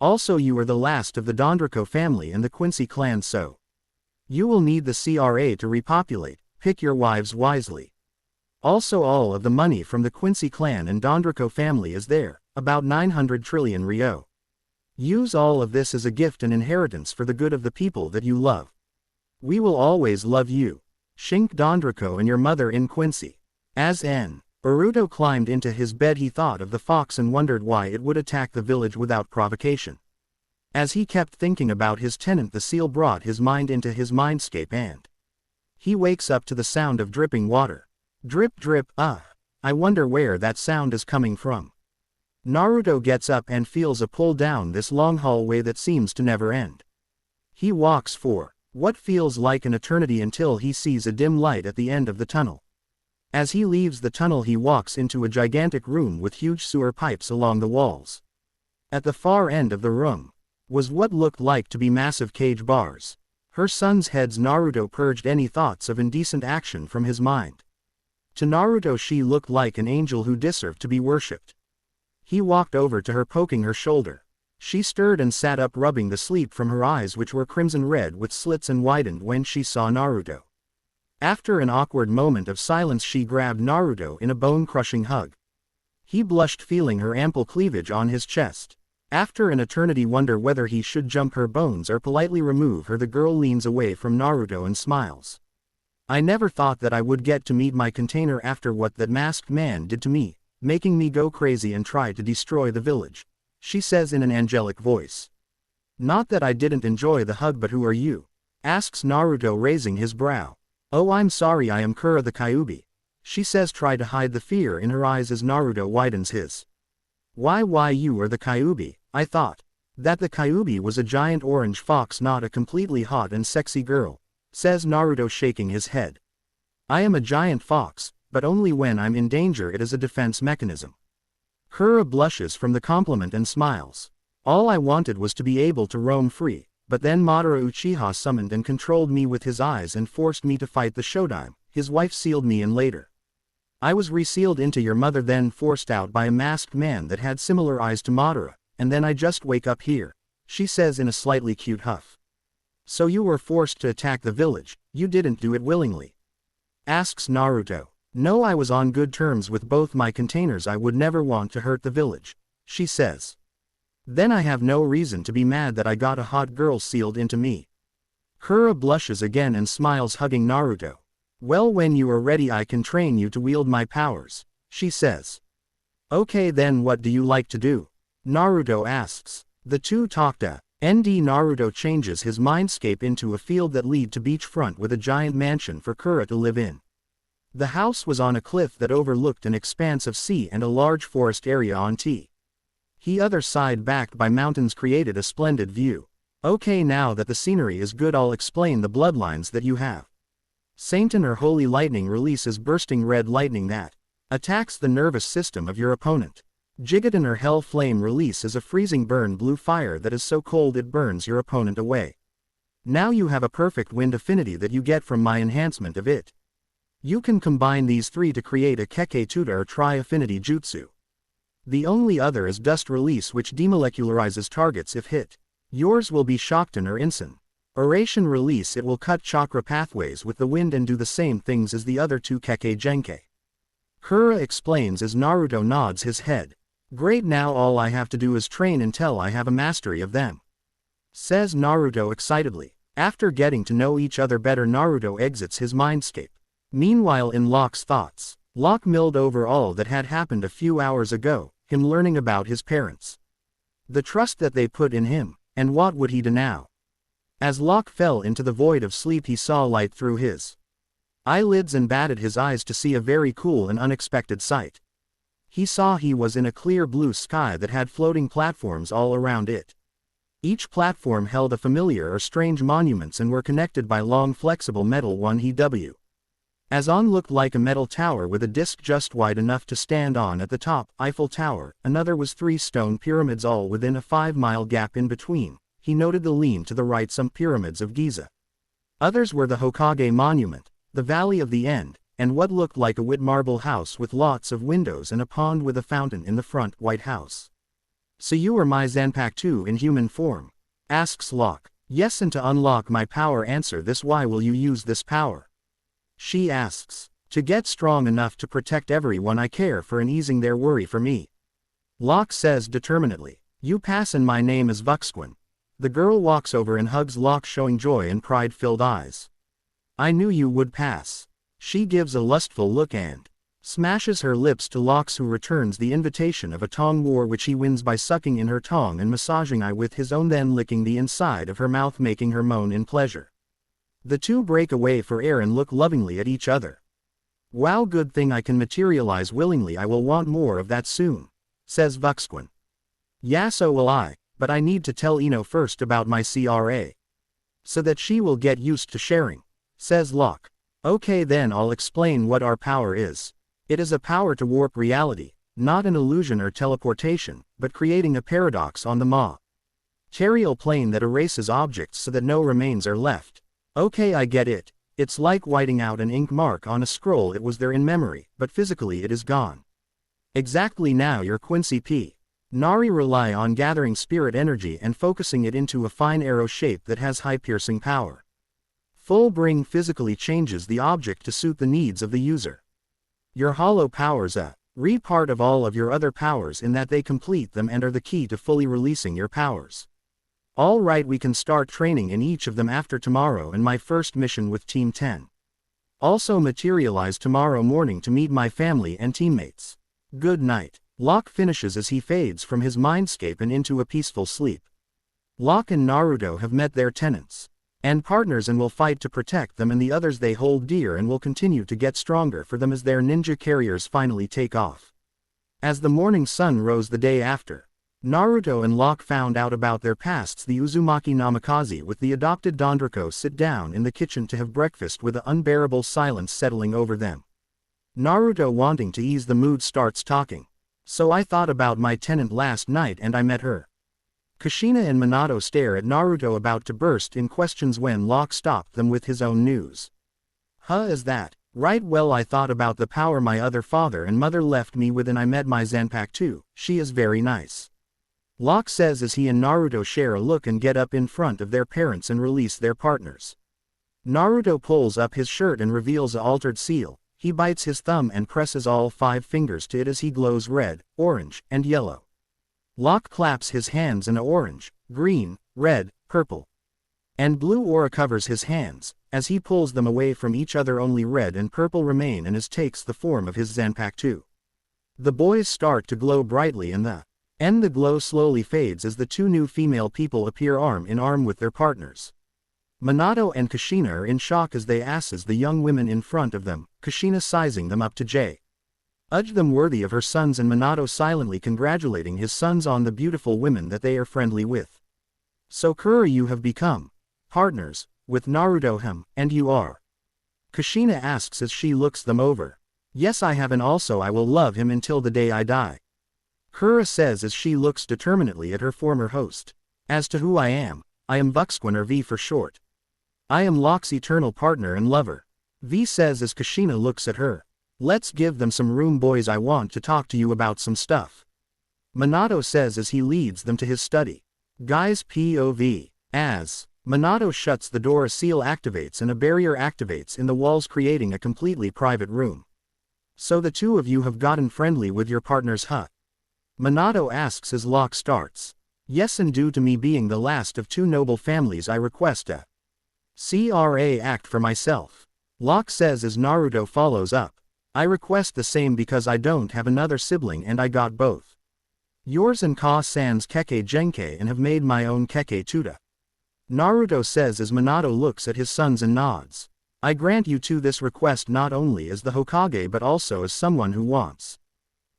Also you are the last of the Dondrako family and the Quincy clan, so you will need the CRA to repopulate. Pick your wives wisely. Also all of the money from the Quincy clan and Dondrako family is there, about 900 trillion Ryo. Use all of this as a gift and inheritance for the good of the people that you love. We will always love you, Shink Dondrako, and your mother in Quincy. As Naruto climbed into his bed, he thought of the fox and wondered why it would attack the village without provocation. As he kept thinking about his tenant, the seal brought his mind into his mindscape and he wakes up to the sound of dripping water. Drip drip, I wonder where that sound is coming from. Naruto gets up and feels a pull down this long hallway that seems to never end. He walks for what feels like an eternity until he sees a dim light at the end of the tunnel. As he leaves the tunnel, he walks into a gigantic room with huge sewer pipes along the walls. At the far end of the room was what looked like to be massive cage bars. Her son's heads. Naruto purged any thoughts of indecent action from his mind. To Naruto she looked like an angel who deserved to be worshipped. He walked over to her, poking her shoulder. She stirred and sat up, rubbing the sleep from her eyes, which were crimson red with slits and widened when she saw Naruto. After an awkward moment of silence, she grabbed Naruto in a bone-crushing hug. He blushed, feeling her ample cleavage on his chest. After an eternity wonder whether he should jump her bones or politely remove her, the girl leans away from Naruto and smiles. I never thought that I would get to meet my container after what that masked man did to me, making me go crazy and try to destroy the village, she says in an angelic voice. Not that I didn't enjoy the hug, but who are you? Asks Naruto, raising his brow. Oh, I'm sorry, I am Kura the Kyuubi, she says, try to hide the fear in her eyes as Naruto widens his. Why you are the Kyuubi? I thought that the Kyuubi was a giant orange fox, not a completely hot and sexy girl, says Naruto, shaking his head. I am a giant fox, but only when I'm in danger. It is a defense mechanism. Kura blushes from the compliment and smiles. All I wanted was to be able to roam free, but then Madara Uchiha summoned and controlled me with his eyes and forced me to fight the showdown. His wife sealed me in later. I was resealed into your mother, then forced out by a masked man that had similar eyes to Madara, and then I just wake up here, she says in a slightly cute huff. So you were forced to attack the village, you didn't do it willingly? Asks Naruto. No, I was on good terms with both my containers, I would never want to hurt the village, she says. Then I have no reason to be mad that I got a hot girl sealed into me. Kura blushes again and smiles, hugging Naruto. Well, when you are ready I can train you to wield my powers, she says. Okay, then what do you like to do? Naruto asks. The two talked. Naruto changes his mindscape into a field that lead to beachfront with a giant mansion for Kura to live in. The house was on a cliff that overlooked an expanse of sea and a large forest area on the other side, backed by mountains, created a splendid view. Okay, now that the scenery is good, I'll explain the bloodlines that you have. Sainton or Holy Lightning releases bursting red lightning that attacks the nervous system of your opponent. Jigaton or Hell Flame releases a freezing burn blue fire that is so cold it burns your opponent away. Now you have a perfect wind affinity that you get from my enhancement of it. You can combine these three to create a Kekkei Tuta or Tri-Affinity Jutsu. The only other is Dust Release, which demolecularizes targets if hit. Yours will be Shockton or Insen. Oration Release, it will cut chakra pathways with the wind and do the same things as the other two Kekkei Genkei. Kura explains as Naruto nods his head. Great, now all I have to do is train until I have a mastery of them, says Naruto excitedly. After getting to know each other better, Naruto exits his mindscape. Meanwhile, in Lock's thoughts, Lock milled over all that had happened a few hours ago, him learning about his parents, the trust that they put in him, and what would he do now? As Lock fell into the void of sleep, he saw light through his eyelids and batted his eyes to see a very cool and unexpected sight. He saw he was in a clear blue sky that had floating platforms all around it. Each platform held a familiar or strange monuments and were connected by long flexible metal 1EW. As on looked like a metal tower with a disc just wide enough to stand on at the top, Eiffel Tower. Another was 3 stone pyramids, all within a 5-mile gap in between. He noted the lean to the right some pyramids of Giza. Others were the Hokage Monument, the Valley of the End, and what looked like a wet marble house with lots of windows and a pond with a fountain in the front. White House. So you are my Zanpakuto in human form? Asks Lock. Yes, and to unlock my power. Answer this. Why will you use this power? She asks. To get strong enough to protect everyone I care for and easing their worry for me. Lock says determinedly. You pass, and my name is Vuxquin. The girl walks over and hugs Lock, showing joy in pride-filled eyes. I knew you would pass. She gives a lustful look and smashes her lips to Lock's, who returns the invitation of a tongue war, which he wins by sucking in her tongue and massaging it with his own, then licking the inside of her mouth, making her moan in pleasure. The two break away for air and look lovingly at each other. Wow, good thing I can materialize willingly. I will want more of that soon, says Vuxquin. Yeah, so will I, but I need to tell Ino first about my CRA, so that she will get used to sharing, says Lock. Okay, then I'll explain what our power is. It is a power to warp reality, not an illusion or teleportation, but creating a paradox on the material plane that erases objects so that no remains are left. Okay, I get it. It's like whiting out an ink mark on a scroll. It was there in memory, but physically it is gone. Exactly. Now your Quincy P. Nari rely on gathering spirit energy and focusing it into a fine arrow shape that has high piercing power. Full bring physically changes the object to suit the needs of the user. Your hollow powers Re-part of all of your other powers in that they complete them and are the key to fully releasing your powers. Alright, we can start training in each of them after tomorrow and my first mission with Team 10. Also materialize tomorrow morning to meet my family and teammates. Good night. Lock finishes as he fades from his mindscape and into a peaceful sleep. Lock and Naruto have met their tenants and partners and will fight to protect them and the others they hold dear, and will continue to get stronger for them as their ninja carriers finally take off. As the morning sun rose the day after, Naruto and Lock found out about their pasts. The Uzumaki Namikaze with the adopted Dondrako sit down in the kitchen to have breakfast with an unbearable silence settling over them. Naruto, wanting to ease the mood, starts talking. So I thought about my tenant last night and I met her. Kushina and Minato stare at Naruto, about to burst in questions when Lock stopped them with his own news. Is that right? Well, I thought about the power my other father and mother left me with and I met my Zanpakuto. She is very nice. Lock says as he and Naruto share a look and get up in front of their parents and release their partners. Naruto pulls up his shirt and reveals an altered seal. He bites his thumb and presses all 5 fingers to it as he glows red, orange, and yellow. Lock claps his hands and an orange, green, red, purple, and blue aura covers his hands. As he pulls them away from each other, only red and purple remain and takes the form of his Zanpakuto. The boys start to glow brightly and the glow slowly fades as the 2 new female people appear arm in arm with their partners. Minato and Kushina are in shock as they asses the young women in front of them, Kushina sizing them up to judge them worthy of her sons and Minato silently congratulating his sons on the beautiful women that they are friendly with. So Kura, you have become partners with Naruto and you are? Kushina asks as she looks them over. Yes, I have, and also I will love him until the day I die. Kura says as she looks determinedly at her former host. As to who I am Bucksquin, or V for short. I am Lock's eternal partner and lover. V says as Kushina looks at her. Let's give them some room, boys, I want to talk to you about some stuff. Minato says as he leads them to his study. Guys, POV. As Minato shuts the door, a seal activates and a barrier activates in the walls, creating a completely private room. So the 2 of you have gotten friendly with your partners, huh? Minato asks as Lock starts. Yes, and due to me being the last of 2 noble families, I request a CRA act for myself. Lock says as Naruto follows up. I request the same because I don't have another sibling and I got both yours and Ka-san's Kekkei Genkai and have made my own Kekkei Tuta. Naruto says as Minato looks at his sons and nods. I grant you to this request not only as the Hokage but also as someone who wants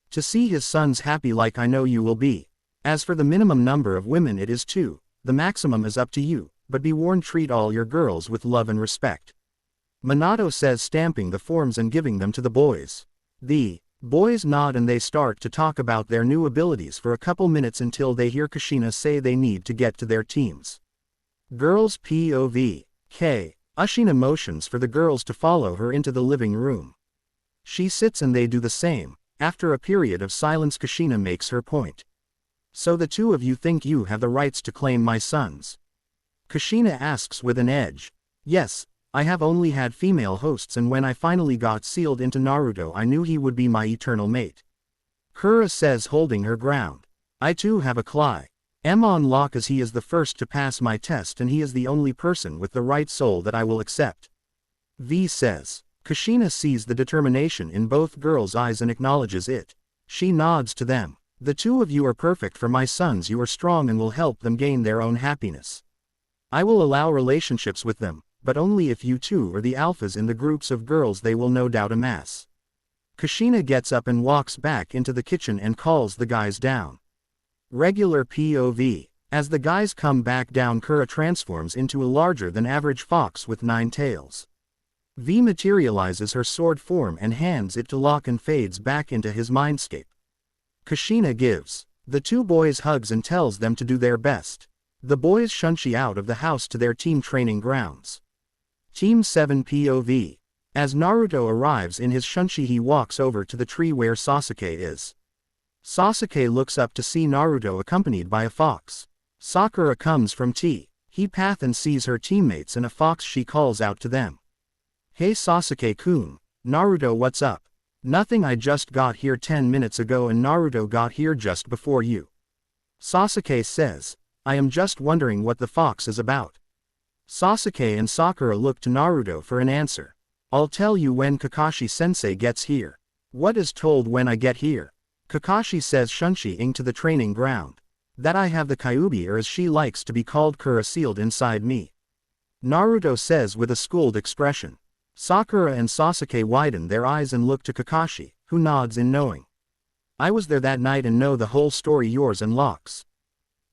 to see his sons happy like I know you will be. As for the minimum number of women, it is 2, the maximum is up to you, but be warned, treat all your girls with love and respect. Minato says, stamping the forms and giving them to the boys. The boys nod and they start to talk about their new abilities for a couple minutes until they hear Kushina say they need to get to their teams. Girls POV. K. Ashina motions for the girls to follow her into the living room. She sits and they do the same. After a period of silence, Kushina makes her point. So the 2 of you think you have the rights to claim my sons? Kushina asks with an edge. Yes. I have only had female hosts, and when I finally got sealed into Naruto I knew he would be my eternal mate. Kura says, holding her ground. I too have a Cly. On Lock as he is the first to pass my test and he is the only person with the right soul that I will accept. V says. Kushina sees the determination in both girls' eyes and acknowledges it. She nods to them. The 2 of you are perfect for my sons, you are strong and will help them gain their own happiness. I will allow relationships with them, but only if you 2 are the alphas in the groups of girls they will no doubt amass. Kushina gets up and walks back into the kitchen and calls the guys down. Regular POV. As the guys come back down, Kura transforms into a larger than average fox with 9 tails. V materializes her sword form and hands it to Lock and fades back into his mindscape. Kushina gives the 2 boys hugs and tells them to do their best. The boys shunshi out of the house to their team training grounds. Team 7 POV. As Naruto arrives in his shunshi, he walks over to the tree where Sasuke is. Sasuke looks up to see Naruto accompanied by a fox. Sakura comes from he path and sees her teammates and a fox. She calls out to them. Hey Sasuke-kun, Naruto, what's up? Nothing, I just got here 10 minutes ago and Naruto got here just before you. Sasuke says, I am just wondering what the fox is about. Sasuke and Sakura look to Naruto for an answer. I'll tell you when Kakashi-sensei gets here. What is told when I get here? Kakashi says Shunshi-ing to the training ground. That I have the Kyuubi, or as she likes to be called, Kura, sealed inside me. Naruto says with a schooled expression. Sakura and Sasuke widen their eyes and look to Kakashi, who nods in knowing. I was there that night and know the whole story, yours and Lock's.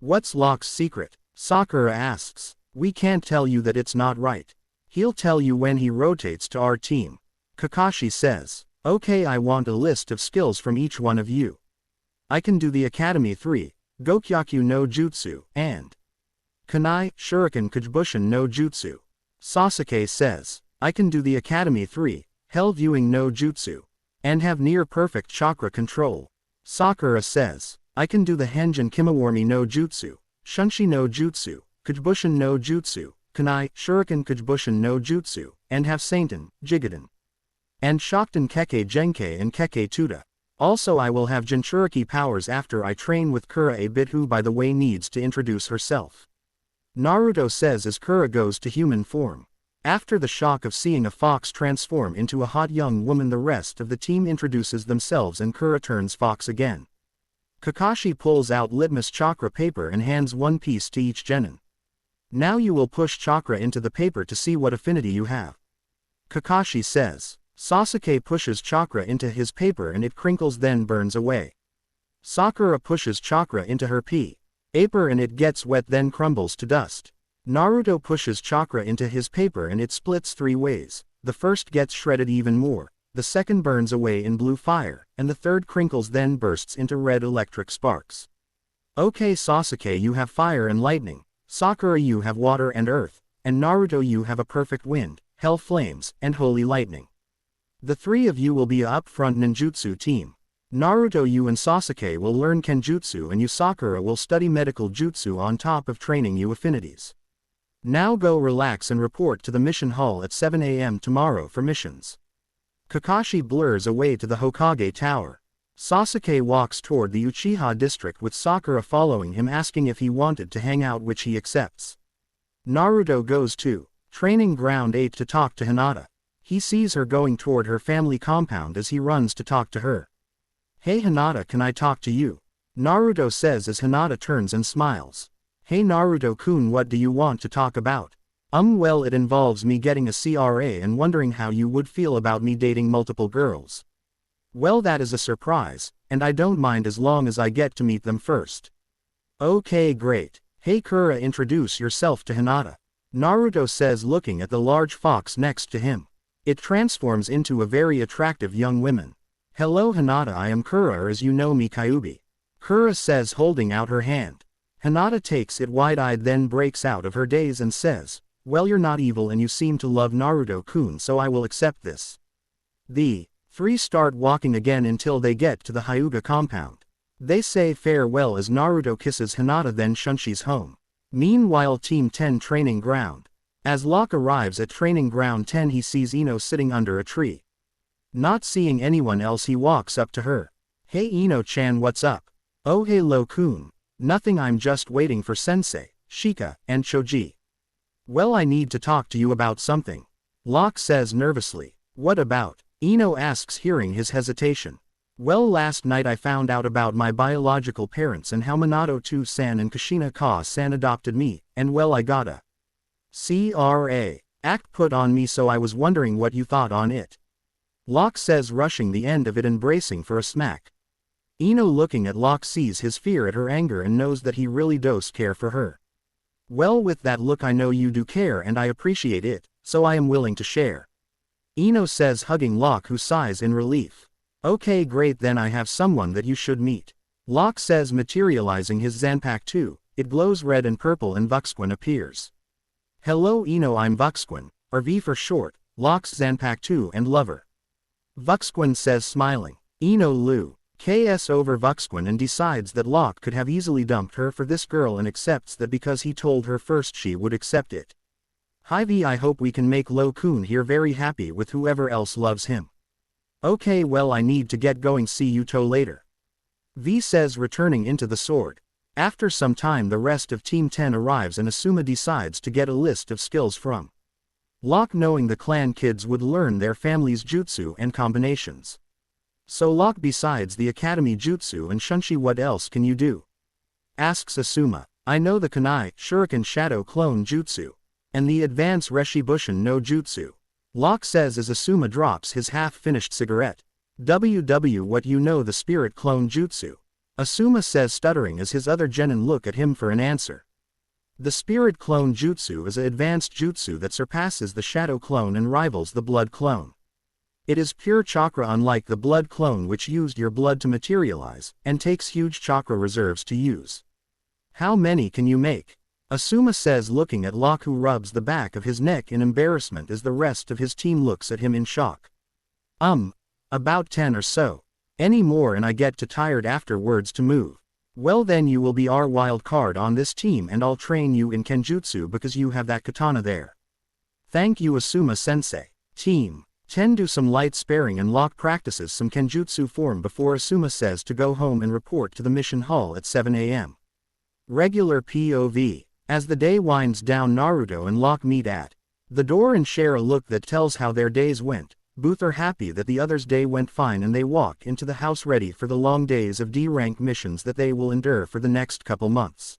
What's Lock's secret? Sakura asks. We can't tell you, that it's not right. He'll tell you when he rotates to our team. Kakashi says. Okay, I want a list of skills from each one of you. I can do the Academy 3, Gokyaku no Jutsu, and Kunai, Shuriken Kujibushin no Jutsu. Sasuke says. I can do the Academy 3, Hell Viewing no Jutsu, and have near-perfect chakra control. Sakura says. I can do the Henjin Kimawarmi no Jutsu, Shunshi no Jutsu, Kujibushin no Jutsu, Kunai, Shuriken Kujibushin no Jutsu, and have Sainton, Jigaden, and Shokten Kekkei Genkai and Kekkei Tuta. Also I will have Jinchuriki powers after I train with Kura a bit, who by the way needs to introduce herself. Naruto says as Kura goes to human form. After the shock of seeing a fox transform into a hot young woman, the rest of the team introduces themselves and Kura turns fox again. Kakashi pulls out litmus chakra paper and hands one piece to each genin. Now you will push chakra into the paper to see what affinity you have. Kakashi says. Sasuke pushes chakra into his paper and it crinkles, then burns away. Sakura pushes chakra into her paper and it gets wet, then crumbles to dust. Naruto pushes chakra into his paper and it splits 3 ways. The first gets shredded even more, the second burns away in blue fire, and the third crinkles, then bursts into red electric sparks. Okay Sasuke, you have fire and lightning, Sakura you have water and earth, and Naruto you have a perfect wind, hell flames, and holy lightning. The 3 of you will be a upfront ninjutsu team. Naruto, you and Sasuke will learn kenjutsu and you, Sakura, will study medical jutsu on top of training you affinities. Now go relax and report to the mission hall at 7 AM tomorrow for missions. Kakashi blurs away to the Hokage Tower. Sasuke walks toward the Uchiha district with Sakura following him, asking if he wanted to hang out, which he accepts. Naruto goes to Training Ground 8 to talk to Hinata. He sees her going toward her family compound as he runs to talk to her. Hey Hinata, can I talk to you? Naruto says as Hinata turns and smiles. Hey Naruto-kun, what do you want to talk about? Well, it involves me getting a CRA and wondering how you would feel about me dating multiple girls. Well, that is a surprise, and I don't mind as long as I get to meet them first. Okay, great. Hey Kura, introduce yourself to Hinata. Naruto says, looking at the large fox next to him. It transforms into a very attractive young woman. Hello Hinata, I am Kura, or as you know me, Kyuubi. Kura says, holding out her hand. Hinata takes it wide-eyed, then breaks out of her daze and says, well, you're not evil and you seem to love Naruto-kun, so I will accept this. The 3 start walking again until they get to the Hyuga compound. They say farewell as Naruto kisses Hinata, then Shunshi's home. Meanwhile, Team 10 Training Ground. As Lock arrives at Training Ground 10, he sees Ino sitting under a tree. Not seeing anyone else, he walks up to her. Hey Ino-chan, what's up? Oh hello kun. Nothing, I'm just waiting for Sensei, Shika, and Choji. Well, I need to talk to you about something. Lock says nervously. What about? Ino asks, hearing his hesitation. Well, last night I found out about my biological parents and how Minato-san and Kushina-san adopted me, and well, I got a CRA act put on me, so I was wondering what you thought on it. Lock says, rushing the end of it and bracing for a smack. Ino, looking at Lock, sees his fear at her anger and knows that he really does care for her. Well, with that look, I know you do care and I appreciate it, so I am willing to share. Ino says, hugging Lock, who sighs in relief. Okay, great, then I have someone that you should meet. Lock says, materializing his Zanpakuto. It glows red and purple and Vuxquin appears. Hello Ino, I'm Vuxquin, or V for short, Lock's Zanpakuto and lover. Vuxquin says, smiling. Ino Lu KS over Vuxquin and decides that Lock could have easily dumped her for this girl and accepts that because he told her first she would accept it. Hi V, I hope we can make Lo-kun here very happy with whoever else loves him. Okay, well, I need to get going, see you later. V says, returning into the sword. After some time the rest of Team 10 arrives and Asuma decides to get a list of skills from Lock, knowing the clan kids would learn their family's jutsu and combinations. So Lock, besides the academy jutsu and shunshi, what else can you do? Asks Asuma. I know the kunai, shuriken shadow clone jutsu, and the advanced reshibushin no jutsu. Lock says as Asuma drops his half-finished cigarette. What you know the spirit clone jutsu? Asuma says, stuttering as his other genin look at him for an answer. The spirit clone jutsu is an advanced jutsu that surpasses the shadow clone and rivals the blood clone. It is pure chakra, unlike the blood clone which used your blood to materialize, and takes huge chakra reserves to use. How many can you make? Asuma says, looking at Lock, who rubs the back of his neck in embarrassment as the rest of his team looks at him in shock. About 10 or so. Any more and I get too tired afterwards to move. Well, then you will be our wild card on this team and I'll train you in kenjutsu because you have that katana there. Thank you, Asuma sensei. Team 10 do some light sparring and Lock practices some kenjutsu form before Asuma says to go home and report to the mission hall at 7 a.m. Regular POV. As the day winds down, Naruto and Lock meet at the door and share a look that tells how their days went. Both are happy that the other's day went fine and they walk into the house ready for the long days of D-rank missions that they will endure for the next couple months.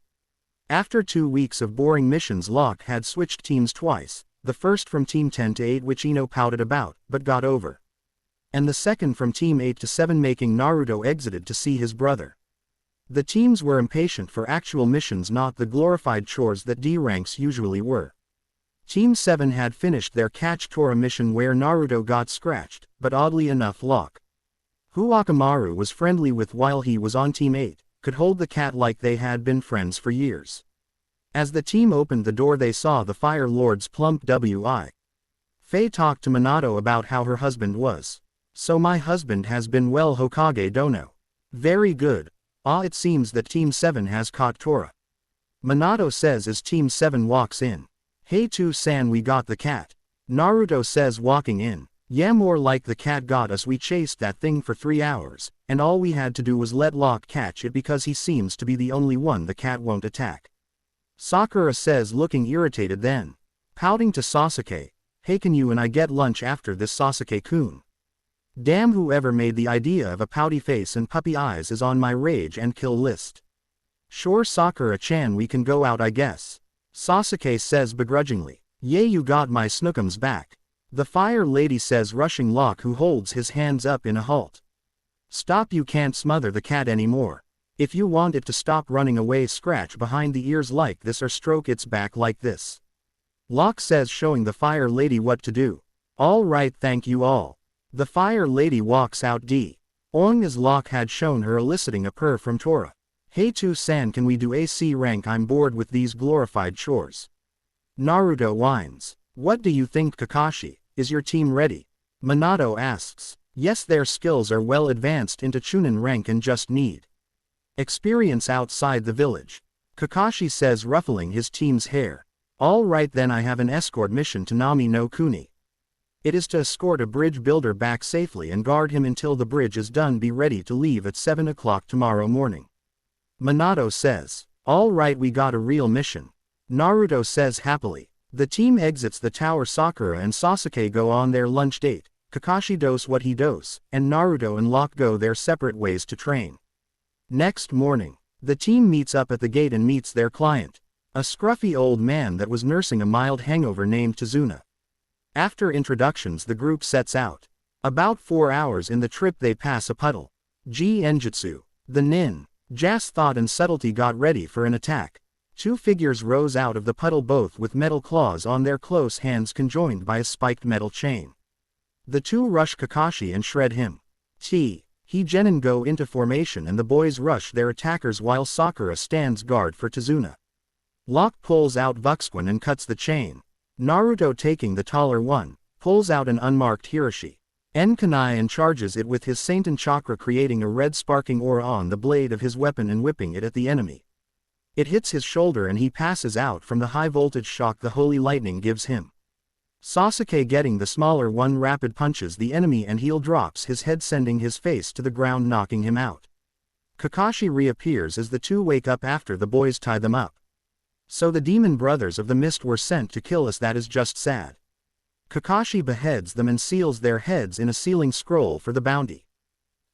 After 2 weeks of boring missions, Lock had switched teams twice, the first from Team 10 to 8, which Ino pouted about, but got over. And the second from Team 8 to 7, making Naruto exited to see his brother. The teams were impatient for actual missions, not the glorified chores that D-ranks usually were. Team 7 had finished their Catch Tora mission where Naruto got scratched, but oddly enough Lock, who Akamaru was friendly with while he was on Team 8, could hold the cat like they had been friends for years. As the team opened the door they saw the Fire Lord's plump Wi. Faye talked to Minato about how her husband was. So my husband has been well, Hokage Dono. Very good. It seems that Team 7 has caught Tora. Minato says as Team 7 walks in. Hey San, we got the cat. Naruto says walking in. Yeah, more like the cat got us. We chased that thing for 3 hours, and all we had to do was let Lock catch it because he seems to be the only one the cat won't attack. Sakura says, looking irritated, then pouting to Sasuke. Hey, can you and I get lunch after this, Sasuke-kun? Damn, whoever made the idea of a pouty face and puppy eyes is on my rage and kill list. Sure, Sakura-chan, we can go out, I guess. Sasuke says begrudgingly. Yay, you got my snookums back. The Fire Lady says, rushing Lock, who holds his hands up in a halt. Stop, you can't smother the cat anymore. If you want it to stop running away, scratch behind the ears like this or stroke its back like this. Lock says, showing the Fire Lady what to do. All right, thank you all. The Fire Lady walks out on as Lock had shown her, eliciting a purr from Tora. Hey San, can we do AC rank? I'm bored with these glorified chores. Naruto whines. What do you think, Kakashi? Is your team ready? Minato asks. Yes, their skills are well advanced into Chunin rank and just need experience outside the village. Kakashi says, ruffling his team's hair. All right then, I have an escort mission to Nami no Kuni. It is to escort a bridge builder back safely and guard him until the bridge is done. Be ready to leave at 7 o'clock tomorrow morning. Minato says. All right, we got a real mission. Naruto says happily. The team exits the tower. Sakura and Sasuke go on their lunch date. Kakashi does what he does, and Naruto and Lock go their separate ways to train. Next morning, the team meets up at the gate and meets their client, a scruffy old man that was nursing a mild hangover named Tazuna. After introductions, the group sets out. About 4 hours in the trip they pass a puddle. Genjutsu. The nin. Jas thought and subtlety got ready for an attack. 2 figures rose out of the puddle, both with metal claws on their close hands conjoined by a spiked metal chain. The 2 rush Kakashi and shred him. He Genin go into formation and the boys rush their attackers while Sakura stands guard for Tazuna. Lock pulls out Vuxquin and cuts the chain. Naruto, taking the taller one, pulls out an unmarked Hiroshi Kunai and charges it with his Sainton chakra, creating a red sparking aura on the blade of his weapon and whipping it at the enemy. It hits his shoulder and he passes out from the high voltage shock the holy lightning gives him. Sasuke getting the smaller one rapid punches the enemy and heel drops his head sending his face to the ground knocking him out. Kakashi reappears as the two wake up after the boys tie them up. So the demon brothers of the mist were sent to kill us, that is just sad. Kakashi beheads them and seals their heads in a sealing scroll for the bounty.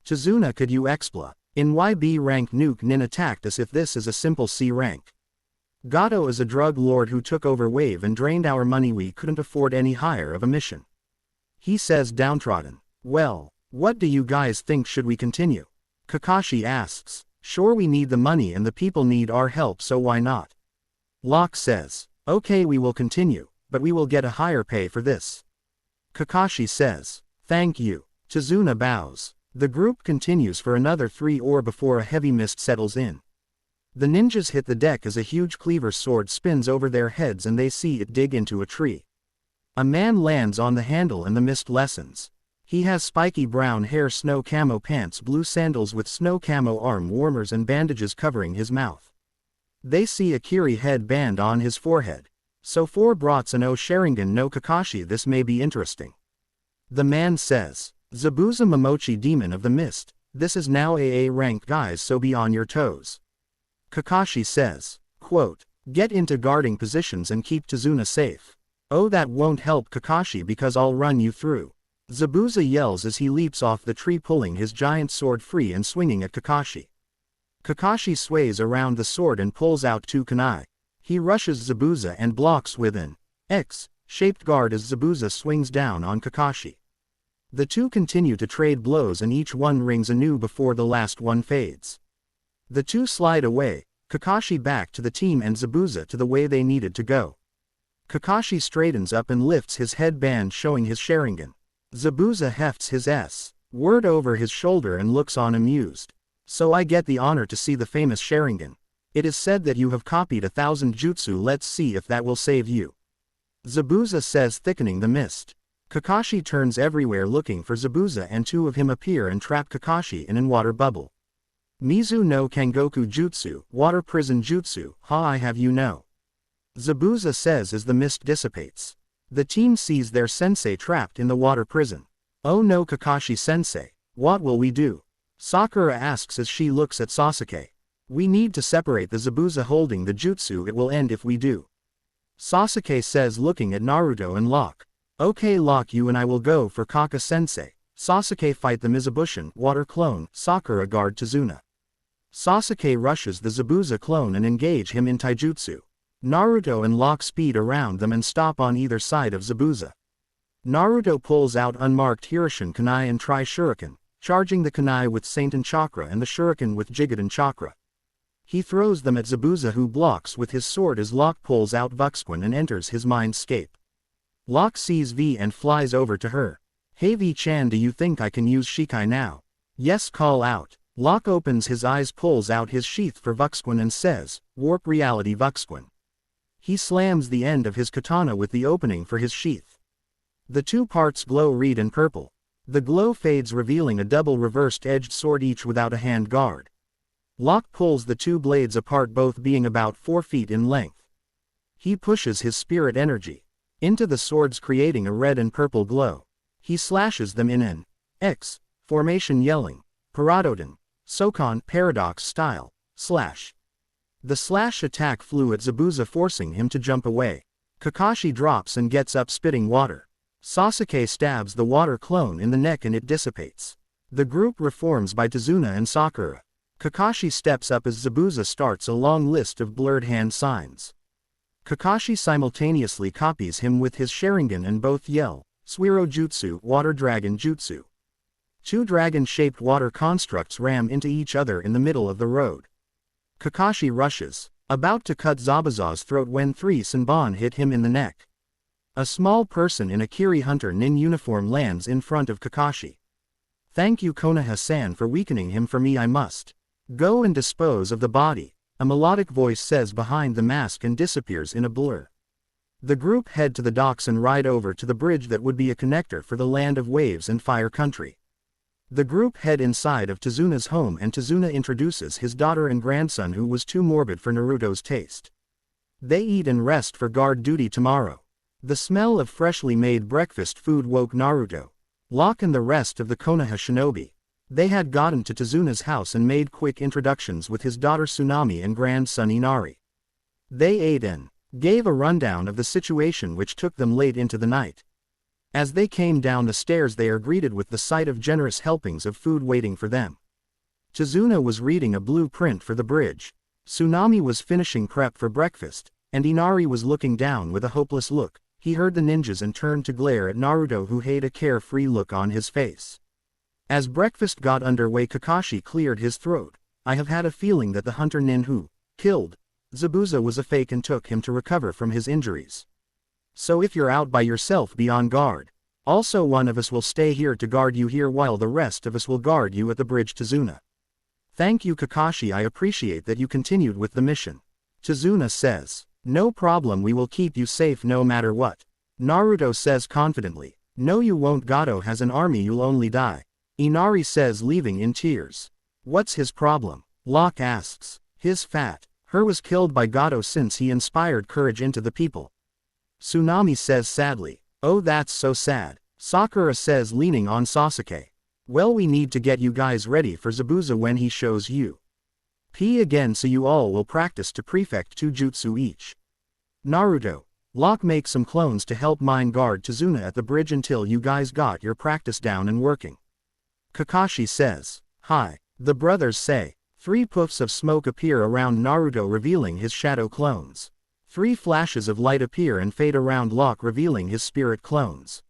Tazuna could you expla. In YB rank nuke nin attacked us if this is a simple C rank. Gato is a drug lord who took over Wave and drained our money, we couldn't afford any higher of a mission. He says downtrodden. Well, what do you guys think, should we continue? Kakashi asks. Sure, we need the money and the people need our help, so why not? Lock says. Okay, we will continue, but we will get a higher pay for this. Kakashi says. Thank you. Tazuna bows. The group continues for another 3 hours before a heavy mist settles in. The ninjas hit the deck as a huge cleaver sword spins over their heads and they see it dig into a tree. A man lands on the handle and the mist lessens. He has spiky brown hair, snow camo pants, blue sandals with snow camo arm warmers and bandages covering his mouth. They see a Kiri head band on his forehead. So 4 brats and O Sharingan no Kakashi, this may be interesting. The man says. Zabuza Momochi demon of the mist, this is now AA rank guys, so be on your toes. Kakashi says, quote, get into guarding positions and keep Tazuna safe. Oh, that won't help Kakashi because I'll run you through. Zabuza yells as he leaps off the tree pulling his giant sword free and swinging at Kakashi. Kakashi sways around the sword and pulls out 2 kunai. He rushes Zabuza and blocks with an X-shaped guard as Zabuza swings down on Kakashi. The two continue to trade blows and each one rings anew before the last one fades. The two slide away, Kakashi back to the team and Zabuza to the way they needed to go. Kakashi straightens up and lifts his headband showing his Sharingan. Zabuza hefts his S-word over his shoulder and looks on amused. So I get the honor to see the famous Sharingan. It is said that you have copied 1,000 jutsu, let's see if that will save you. Zabuza says, thickening the mist. Kakashi turns everywhere looking for Zabuza and 2 of him appear and trap Kakashi in an water bubble. Mizu no Kangoku Jutsu, water prison jutsu, ha I have you know. Zabuza says as the mist dissipates. The team sees their sensei trapped in the water prison. Oh no, Kakashi sensei, what will we do? Sakura asks as she looks at Sasuke. We need to separate the Zabuza holding the jutsu, it will end if we do. Sasuke says looking at Naruto and Lock. Okay Lock, you and I will go for Kaka sensei. Sasuke fight the Mizabushin, water clone, Sakura guard Tazuna. Sasuke rushes the Zabuza clone and engage him in taijutsu. Naruto and Lock speed around them and stop on either side of Zabuza. Naruto pulls out unmarked Hirishin kunai and Tri-Shuriken, charging the kunai with Sainton Chakra and the Shuriken with Jigaden Chakra. He throws them at Zabuza who blocks with his sword as Lock pulls out Vuxquin and enters his mindscape. Lock sees V and flies over to her. Hey V-chan, do you think I can use Shikai now? Yes, call out. Lock opens his eyes, pulls out his sheath for Vuxquin and says, warp reality Vuxquin. He slams the end of his katana with the opening for his sheath. The 2 parts glow red and purple. The glow fades revealing a double reversed-edged sword each without a hand guard. Lock pulls the 2 blades apart, both being about 4 feet in length. He pushes his spirit energy into the swords creating a red and purple glow. He slashes them in an X formation yelling, Paradoden, Sokon paradox style, slash. The slash attack flew at Zabuza forcing him to jump away. Kakashi drops and gets up spitting water. Sasuke stabs the water clone in the neck and it dissipates. The group reforms by Tazuna and Sakura. Kakashi steps up as Zabuza starts a long list of blurred hand signs. Kakashi simultaneously copies him with his Sharingan and both yell, Suiro Jutsu, Water Dragon Jutsu. 2 dragon-shaped water constructs ram into each other in the middle of the road. Kakashi rushes, about to cut Zabuza's throat when 3 Senbon hit him in the neck. A small person in a Kiri Hunter Nin uniform lands in front of Kakashi. Thank you Konoha-san for weakening him, for me I must go and dispose of the body, a melodic voice says behind the mask and disappears in a blur. The group head to the docks and ride over to the bridge that would be a connector for the land of waves and fire country. The group head inside of Tazuna's home and Tazuna introduces his daughter and grandson who was too morbid for Naruto's taste. They eat and rest for guard duty tomorrow. The smell of freshly made breakfast food woke Naruto, Lock and the rest of the Konoha shinobi. They had gotten to Tezuna's house and made quick introductions with his daughter Tsunami and grandson Inari. They ate and gave a rundown of the situation which took them late into the night. As they came down the stairs they are greeted with the sight of generous helpings of food waiting for them. Tezuna was reading a blueprint for the bridge. Tsunami was finishing prep for breakfast, and Inari was looking down with a hopeless look. He heard the ninjas and turned to glare at Naruto, who had a carefree look on his face. As breakfast got underway, Kakashi cleared his throat. I have had a feeling that the hunter nin who killed Zabuza was a fake and took him to recover from his injuries. So if you're out by yourself, be on guard. Also, one of us will stay here to guard you here while the rest of us will guard you at the bridge. Tezuna. Thank you, Kakashi, I appreciate that you continued with the mission. Tezuna says. No problem, we will keep you safe no matter what. Naruto says confidently. No you won't, Gato has an army, you'll only die. Inari says, leaving in tears. What's his problem? Lock asks. His fat. Her was killed by Gato since he inspired courage into the people. Tsunami says sadly. Oh, that's so sad. Sakura says, leaning on Sasuke. Well, we need to get you guys ready for Zabuza when he shows you P again, so you all will practice to perfect 2 jutsu each. Naruto. Lock, make some clones to help mine guard Tezuna at the bridge until you guys got your practice down and working. Kakashi says. Hi. The brothers say. 3 puffs of smoke appear around Naruto, revealing his shadow clones. 3 flashes of light appear and fade around Lock, revealing his spirit clones.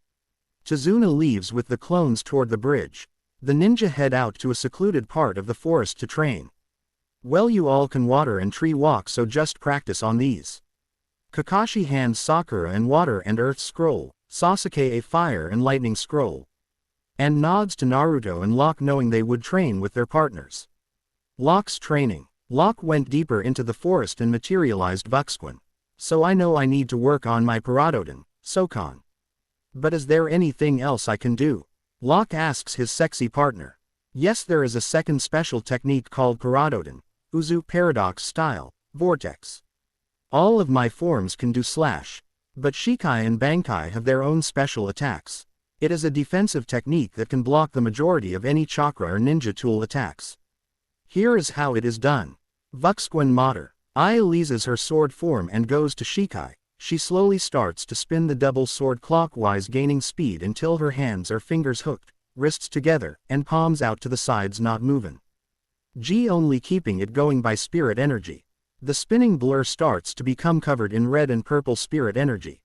Tezuna leaves with the clones toward the bridge. The ninja head out to a secluded part of the forest to train. Well, you all can water and tree walk, so just practice on these. Kakashi hands Sakura an water and earth scroll, Sasuke a fire and lightning scroll, and nods to Naruto and Lock, knowing they would train with their partners. Lock's training. Lock went deeper into the forest and materialized Vuxquin. So I know I need to work on my Paradoden, Sokan. But is there anything else I can do? Lock asks his sexy partner. Yes, there is a second special technique called Paradoden, Uzu Paradox Style, Vortex. All of my forms can do slash, but Shikai and Bankai have their own special attacks. It is a defensive technique that can block the majority of any chakra or ninja tool attacks. Here is how it is done. Vuxquin Mater. Ai releases her sword form and goes to Shikai. She slowly starts to spin the double sword clockwise, gaining speed until her hands are fingers hooked, wrists together, and palms out to the sides, not moving. G only keeping it going by spirit energy. The spinning blur starts to become covered in red and purple spirit energy.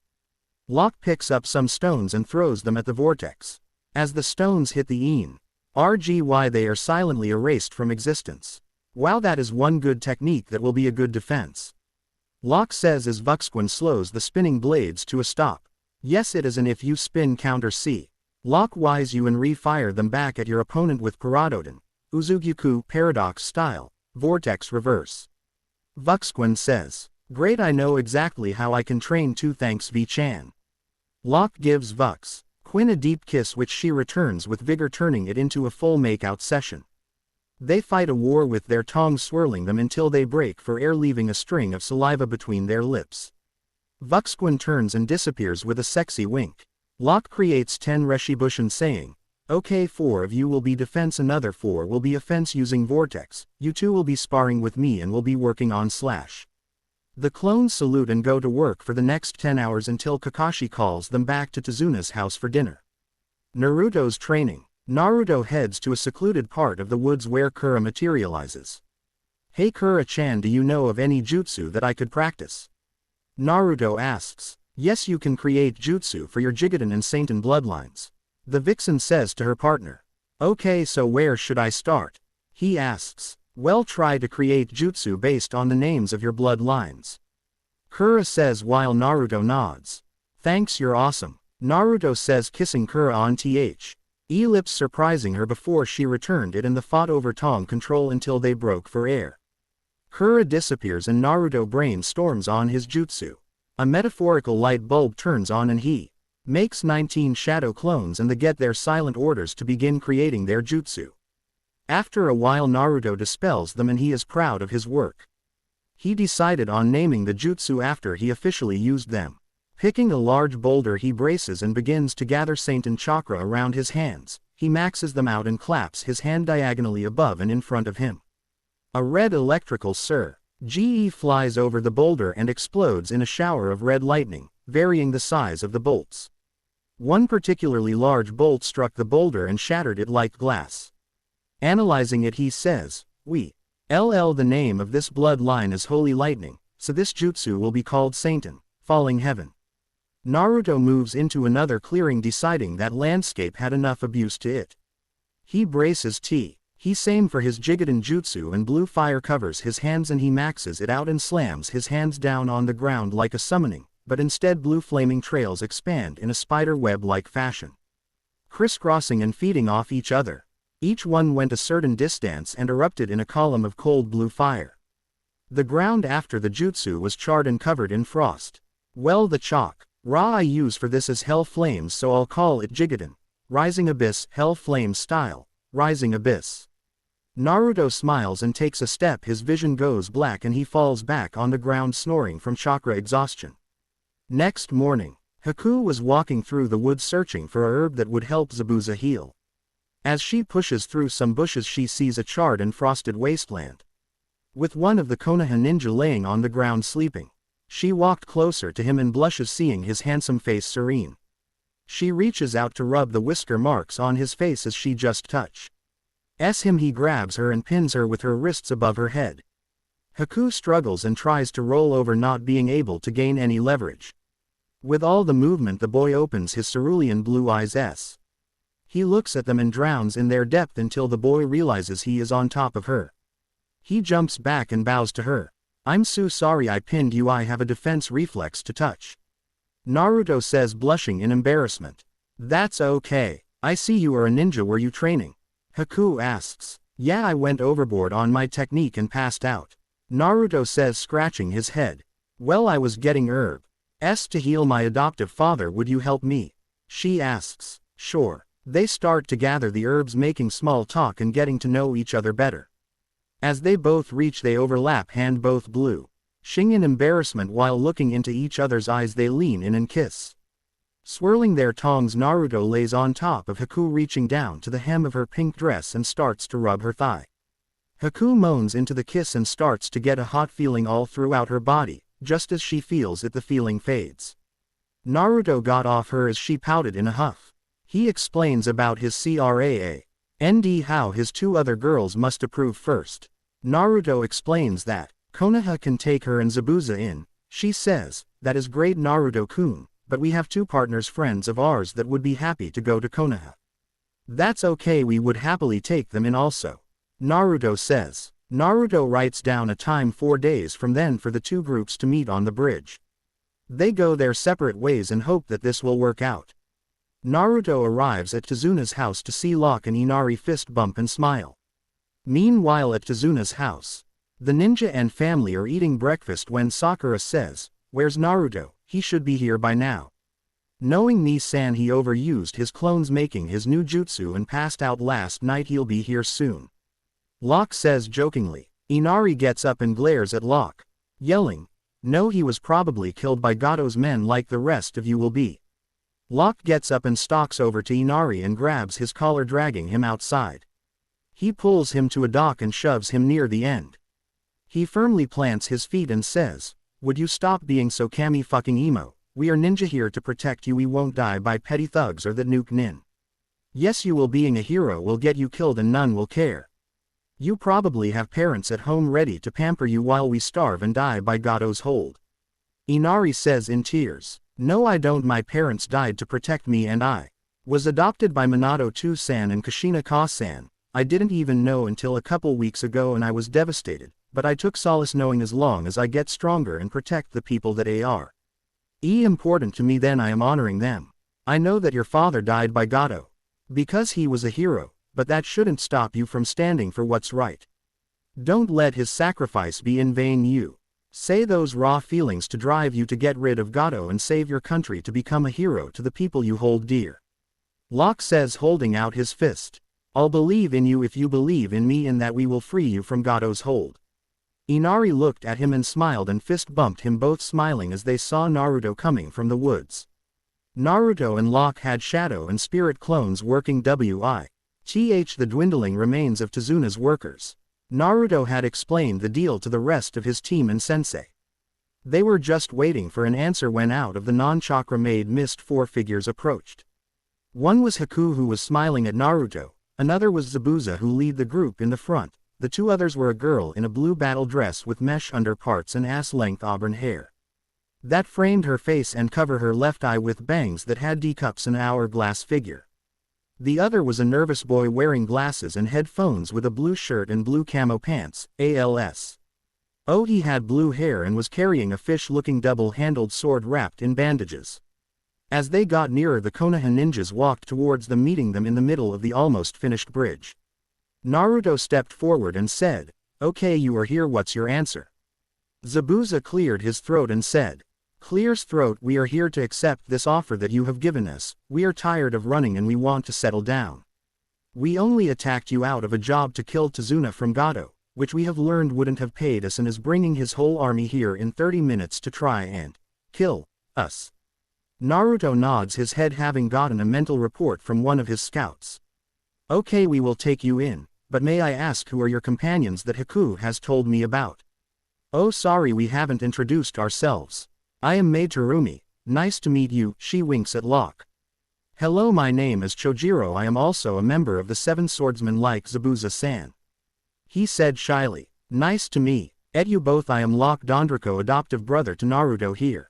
Lock picks up some stones and throws them at the vortex. As the stones hit the RGY, they are silently erased from existence. Wow, that is one good technique that will be a good defense. Lock says as Vuxquin slows the spinning blades to a stop. Yes, it is an if you spin counter C. Lock wise you and re-fire them back at your opponent with Paradoden, Uzugyuku Paradox Style, Vortex Reverse. Vuxquin says. Great, I know exactly how I can train too, thanks V-chan. Lock gives Vuxquin a deep kiss, which she returns with vigor, turning it into a full makeout session. They fight a war with their tongues swirling them until they break for air, leaving a string of saliva between their lips. Vuxquin turns and disappears with a sexy wink. Lock creates 10 Reshibushin, saying, okay, 4 of you will be defense, another 4 will be offense using Vortex, you 2 will be sparring with me and will be working on slash. The clones salute and go to work for the next 10 hours until Kakashi calls them back to Tezuna's house for dinner. Naruto's training. Naruto heads to a secluded part of the woods where Kura materializes. Hey Kura-chan, do you know of any jutsu that I could practice? Naruto asks. Yes, you can create jutsu for your Jigaden and Sainton bloodlines. The vixen says to her partner. Okay, so where should I start? He asks. Well, try to create jutsu based on the names of your bloodlines. Kura says while Naruto nods. Thanks, you're awesome. Naruto says, kissing Kura on lips, surprising her before she returned it, and the fought over tongue control until they broke for air. Kura disappears and Naruto brainstorms on his jutsu. A metaphorical light bulb turns on and he makes 19 shadow clones and they get their silent orders to begin creating their jutsu. After a while Naruto dispels them and he is proud of his work. He decided on naming the jutsu after he officially used them. Picking a large boulder he braces and begins to gather Sainton chakra around his hands. He maxes them out and claps his hand diagonally above and in front of him. A red electrical surge flies over the boulder and explodes in a shower of red lightning, varying the size of the bolts. One particularly large bolt struck the boulder and shattered it like glass. Analyzing it, he says, the name of this bloodline is Holy Lightning, so this jutsu will be called Sainton, Falling Heaven. Naruto moves into another clearing, deciding that landscape had enough abuse to it. He braces He same for his Jigaden jutsu and blue fire covers his hands and he maxes it out and slams his hands down on the ground like a summoning, but instead blue flaming trails expand in a spider web-like fashion, crisscrossing and feeding off each other. Each one went a certain distance and erupted in a column of cold blue fire. The ground after the jutsu was charred and covered in frost. Well, the chakra I use for this is hell flames, so I'll call it Jigaden. Rising Abyss, Hell Flame style, Rising Abyss. Naruto smiles and takes a step. His vision goes black and he falls back on the ground snoring from chakra exhaustion. Next morning, Haku was walking through the woods searching for a herb that would help Zabuza heal. As she pushes through some bushes, she sees a charred and frosted wasteland, with one of the Konoha ninja laying on the ground sleeping. She walked closer to him and blushes, seeing his handsome face serene. She reaches out to rub the whisker marks on his face as she just touched him. He grabs her and pins her with her wrists above her head. Haku struggles and tries to roll over, not being able to gain any leverage. With all the movement, the boy opens his cerulean blue eyes. He looks at them and drowns in their depth until the boy realizes he is on top of her. He jumps back and bows to her. I'm so sorry I pinned you. I have a defense reflex to touch. Naruto says, blushing in embarrassment. That's okay. I see you are a ninja. Were you training? Haku asks. Yeah, I went overboard on my technique and passed out. Naruto says, scratching his head. Well, I was getting herbs to heal my adoptive father. Would you help me? She asks. Sure. They start to gather the herbs, making small talk and getting to know each other better. As they both reach, they overlap, hand both blue. Shing in embarrassment while looking into each other's eyes, they lean in and kiss. Swirling their tongues, Naruto lays on top of Haku, reaching down to the hem of her pink dress and starts to rub her thigh. Haku moans into the kiss and starts to get a hot feeling all throughout her body. Just as she feels it, the feeling fades. Naruto got off her as she pouted in a huff. He explains about his CRAA. And how his two other girls must approve first. Naruto explains that Konoha can take her and Zabuza in. She says, that is great, Naruto-kun, but we have two partners, friends of ours, that would be happy to go to Konoha. That's okay, we would happily take them in also. Naruto says. Naruto writes down a time 4 days from then for the two groups to meet on the bridge. They go their separate ways and hope that this will work out. Naruto arrives at Tezuna's house to see Lock and Inari fist bump and smile. Meanwhile, at Tezuna's house, the ninja and family are eating breakfast when Sakura says, "Where's Naruto? He should be here by now." Knowing Ni-san, he overused his clones making his new jutsu and passed out last night. He'll be here soon. Lock says jokingly. Inari gets up and glares at Lock, yelling, "No, he was probably killed by Gato's men like the rest of you will be." Lock gets up and stalks over to Inari and grabs his collar, dragging him outside. He pulls him to a dock and shoves him near the end. He firmly plants his feet and says, "Would you stop being so kami fucking emo? We are ninja here to protect you. We won't die by petty thugs or that nuke nin. Yes, you will. Being a hero will get you killed and none will care. You probably have parents at home ready to pamper you while we starve and die by Gato's hold." Inari says in tears, "No, I don't. My parents died to protect me and I was adopted by Minato 2-san and Kushina Ka-san. I didn't even know until a couple weeks ago and I was devastated, but I took solace knowing as long as I get stronger and protect the people that are important to me, then I am honoring them. I know that your father died by Gato because he was a hero, but that shouldn't stop you from standing for what's right. Don't let his sacrifice be in vain. You say those raw feelings to drive you to get rid of Gato and save your country, to become a hero to the people you hold dear." Lock says, holding out his fist, "I'll believe in you if you believe in me, and that we will free you from Gato's hold." Inari looked at him and smiled and fist bumped him, both smiling as they saw Naruto coming from the woods. Naruto and Lock had shadow and spirit clones working with the dwindling remains of Tezuna's workers. Naruto had explained the deal to the rest of his team and sensei. They were just waiting for an answer when out of the non-chakra made mist 4 figures approached. One was Haku, who was smiling at Naruto, another was Zabuza, who led the group in the front. The 2 others were a girl in a blue battle dress with mesh underparts and ass-length auburn hair that framed her face and covered her left eye with bangs that had teacups and an hourglass figure. The other was a nervous boy wearing glasses and headphones with a blue shirt and blue camo pants, ALS. Oh, he had blue hair and was carrying a fish-looking double-handled sword wrapped in bandages. As they got nearer, the Konoha ninjas walked towards them, meeting them in the middle of the almost finished bridge. Naruto stepped forward and said, "Okay, you are here, what's your answer?" Zabuza cleared his throat and said, "Clear's throat, we are here to accept this offer that you have given us. We are tired of running and we want to settle down. We only attacked you out of a job to kill Tezuna from Gato, which we have learned wouldn't have paid us, and is bringing his whole army here in 30 minutes to try and kill us." Naruto nods his head, having gotten a mental report from one of his scouts. "Okay, we will take you in, but may I ask, who are your companions that Haku has told me about?" "Oh, sorry, we haven't introduced ourselves. I am Maid Terumi. Nice to meet you," she winks at Lock. "Hello, my name is Chojiro. I am also a member of the 7 Swordsmen like Zabuza-san," he said shyly. "Nice to meet you both. I am Lock Dondrico, adoptive brother to Naruto here,"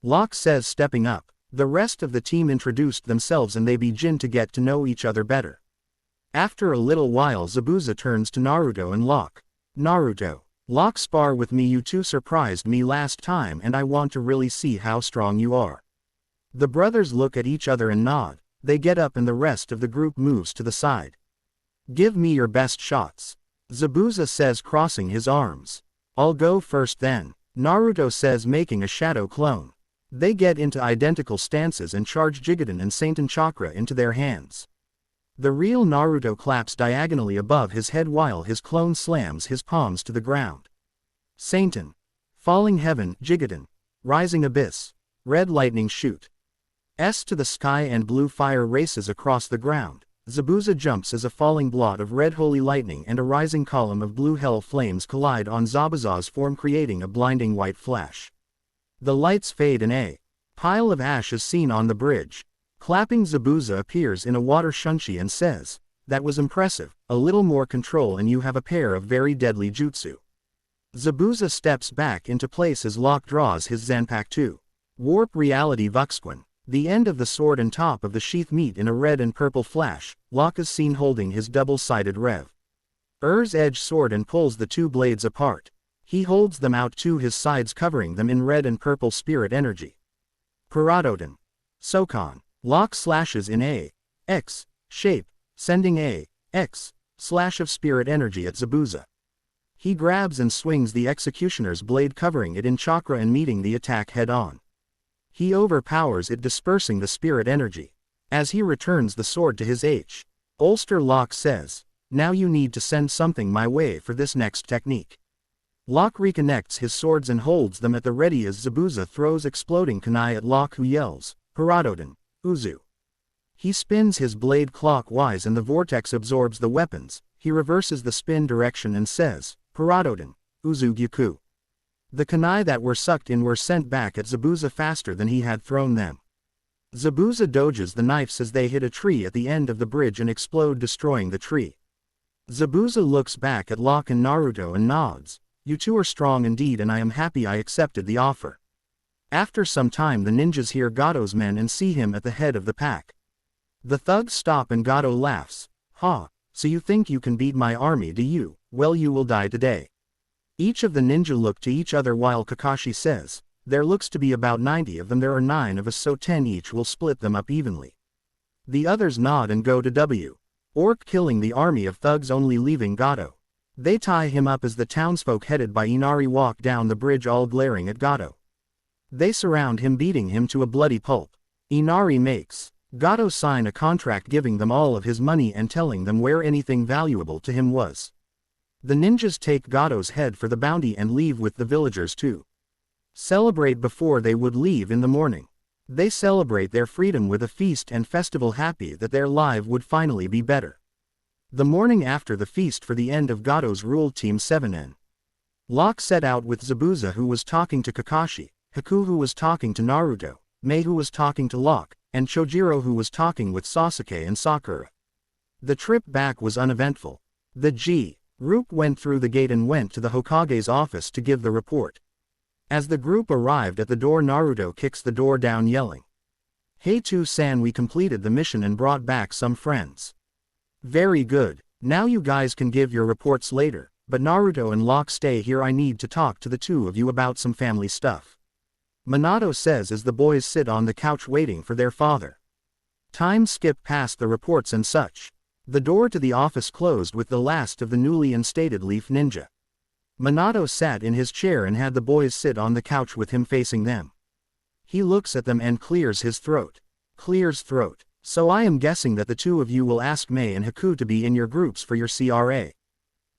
Lock says, stepping up. The rest of the team introduced themselves and they begin to get to know each other better. After a little while, Zabuza turns to Naruto and Lock. "Naruto, Lock, spar with me. You 2 surprised me last time and I want to really see how strong you are." The brothers look at each other and nod. They get up and the rest of the group moves to the side. "Give me your best shots," Zabuza says, crossing his arms. "I'll go first then," Naruto says, making a shadow clone. They get into identical stances and charge Jigaden and Sainton Chakra into their hands. The real Naruto claps diagonally above his head while his clone slams his palms to the ground. Sainton. Falling heaven, Jigaden. Rising abyss. Red lightning shoot S to the sky and blue fire races across the ground. Zabuza jumps as a falling blot of red holy lightning and a rising column of blue hell flames collide on Zabuza's form, creating a blinding white flash. The lights fade and a pile of ash is seen on the bridge. Clapping, Zabuza appears in a water shunchi and says, "That was impressive, a little more control and you have a pair of very deadly jutsu." Zabuza steps back into place as Lock draws his Zanpakuto. Warp reality Vuxquin. The end of the sword and top of the sheath meet in a red and purple flash. Lock is seen holding his double-sided Rev Er's edge sword and pulls the 2 blades apart. He holds them out to his sides, covering them in red and purple spirit energy. Paradoden. Sokan. Lock slashes in a X shape, sending a X slash of spirit energy at Zabuza. He grabs and swings the executioner's blade, covering it in chakra and meeting the attack head-on. He overpowers it, dispersing the spirit energy. As he returns the sword to his holster, Lock says, "Now you need to send something my way for this next technique." Lock reconnects his swords and holds them at the ready as Zabuza throws exploding kunai at Lock, who yells, "Paradoden, Uzu." He spins his blade clockwise and the vortex absorbs the weapons. He reverses the spin direction and says, "Paradoden, Uzu Gyaku." The kunai that were sucked in were sent back at Zabuza faster than he had thrown them. Zabuza dodges the knives as they hit a tree at the end of the bridge and explode, destroying the tree. Zabuza looks back at Lock and Naruto and nods. "You 2 are strong indeed and I am happy I accepted the offer." After some time, the ninjas hear Gato's men and see him at the head of the pack. The thugs stop and Gato laughs. "Ha, so you think you can beat my army, do you? Well, you will die today." Each of the ninja look to each other while Kakashi says, "There looks to be about 90 of them. There are 9 of us, so 10 each. Will split them up evenly." The others nod and go to Orc, killing the army of thugs, only leaving Gato. They tie him up as the townsfolk headed by Inari walk down the bridge, all glaring at Gato. They surround him, beating him to a bloody pulp. Inari makes Gato sign a contract, giving them all of his money and telling them where anything valuable to him was The ninjas take Gato's head for the bounty and leave with the villagers to celebrate before they would leave in the morning. They celebrate their freedom with a feast and festival, happy that their life would finally be better. The morning after the feast for the end of Gato's rule, Team 7N Lock set out with Zabuza, who was talking to Kakashi, Haku who was talking to Naruto, Mei who was talking to Lock, and Chojiro who was talking with Sasuke and Sakura. The trip back was uneventful. The group went through the gate and went to the Hokage's office to give the report. As the group arrived at the door, Naruto kicks the door down yelling, "Hey To-san, we completed the mission and brought back some friends. Very good. Now you guys can give your reports later, but Naruto and Lock stay here, I need to talk to the two of you about some family stuff," Minato says as the boys sit on the couch waiting for their father. Time skip past the reports and such. The door to the office closed with the last of the newly instated Leaf Ninja. Minato sat in his chair and had the boys sit on the couch with him facing them. He looks at them and clears his throat. "So I am guessing that the two of you will ask Mei and Haku to be in your groups for your CRA?"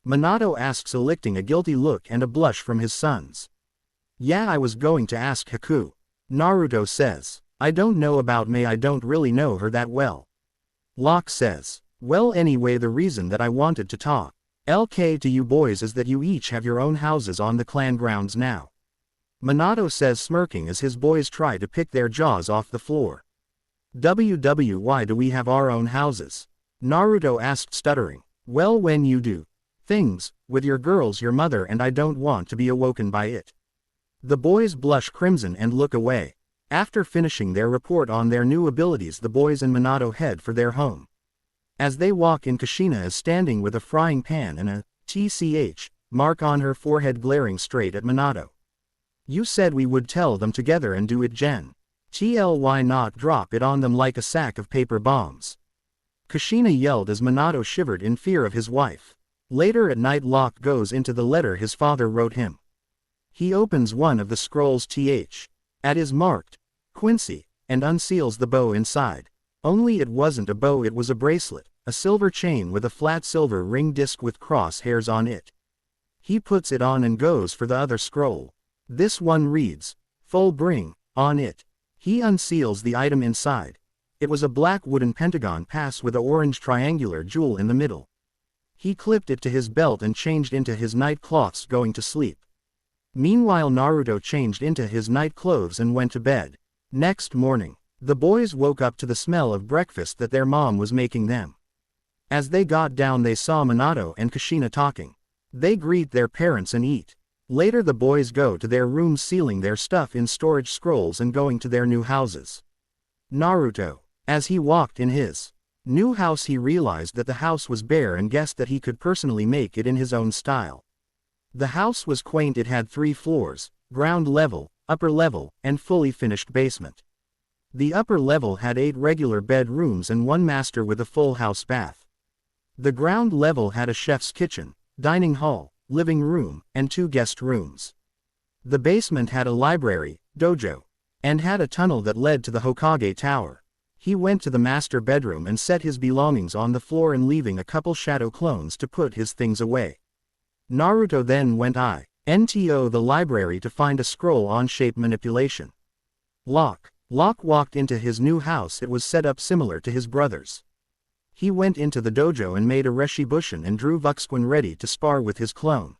Minato asks, elicting a guilty look and a blush from his sons. "Yeah, I was going to ask Haku," Naruto says. "I don't know about Mei, I don't really know her that well." Lock says, "Well, anyway, the reason that I wanted to talk to you boys is that you each have your own houses on the clan grounds now," Minato says, smirking as his boys try to pick their jaws off the floor. Why do we have our own houses?" Naruto asked, stuttering. "Well, when you do things with your girls, your mother and I don't want to be awoken by it." The boys blush crimson and look away. After finishing their report on their new abilities, the boys and Minato head for their home. As they walk in, Kushina is standing with a frying pan and a TCH mark on her forehead, glaring straight at Minato. "You said we would tell them together and do it, Gen. Why not drop it on them like a sack of paper bombs?" Kushina yelled as Minato shivered in fear of his wife. Later at night, Lock goes into the letter his father wrote him. He opens one of the scrolls at is marked Quincy, and unseals the bow inside. Only it wasn't a bow, it was a bracelet, a silver chain with a flat silver ring disc with cross hairs on it. He puts it on and goes for the other scroll. This one reads, "Full bring," on it. He unseals the item inside. It was a black wooden pentagon pass with a orange triangular jewel in the middle. He clipped it to his belt and changed into his night cloths, going to sleep. Meanwhile, Naruto changed into his night clothes and went to bed. Next morning, the boys woke up to the smell of breakfast that their mom was making them. As they got down, they saw Minato and Kushina talking. They greet their parents and eat. Later, the boys go to their rooms, sealing their stuff in storage scrolls and going to their new houses. Naruto, as he walked in his new house, he realized that the house was bare and guessed that he could personally make it in his own style. The house was quaint. It had 3 floors, ground level, upper level, and fully finished basement. The upper level had 8 regular bedrooms and 1 master with a full house bath. The ground level had a chef's kitchen, dining hall, living room, and 2 guest rooms. The basement had a library, dojo, and had a tunnel that led to the Hokage Tower. He went to the master bedroom and set his belongings on the floor and leaving a couple shadow clones to put his things away. Naruto then went into the library to find a scroll on shape manipulation. Lock walked into his new house. It was set up similar to his brother's. He went into the dojo and made a Reshibushin and drew Vuxquin ready to spar with his clone.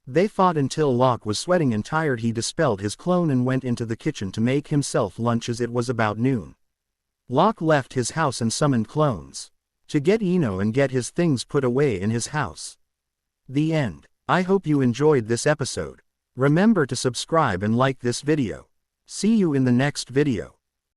They fought until Lock was sweating and tired. He dispelled his clone and went into the kitchen to make himself lunch as it was about noon. Lock left his house and summoned clones to get Ino and get his things put away in his house. The end. I hope you enjoyed this episode. Remember to subscribe and like this video. See you in the next video.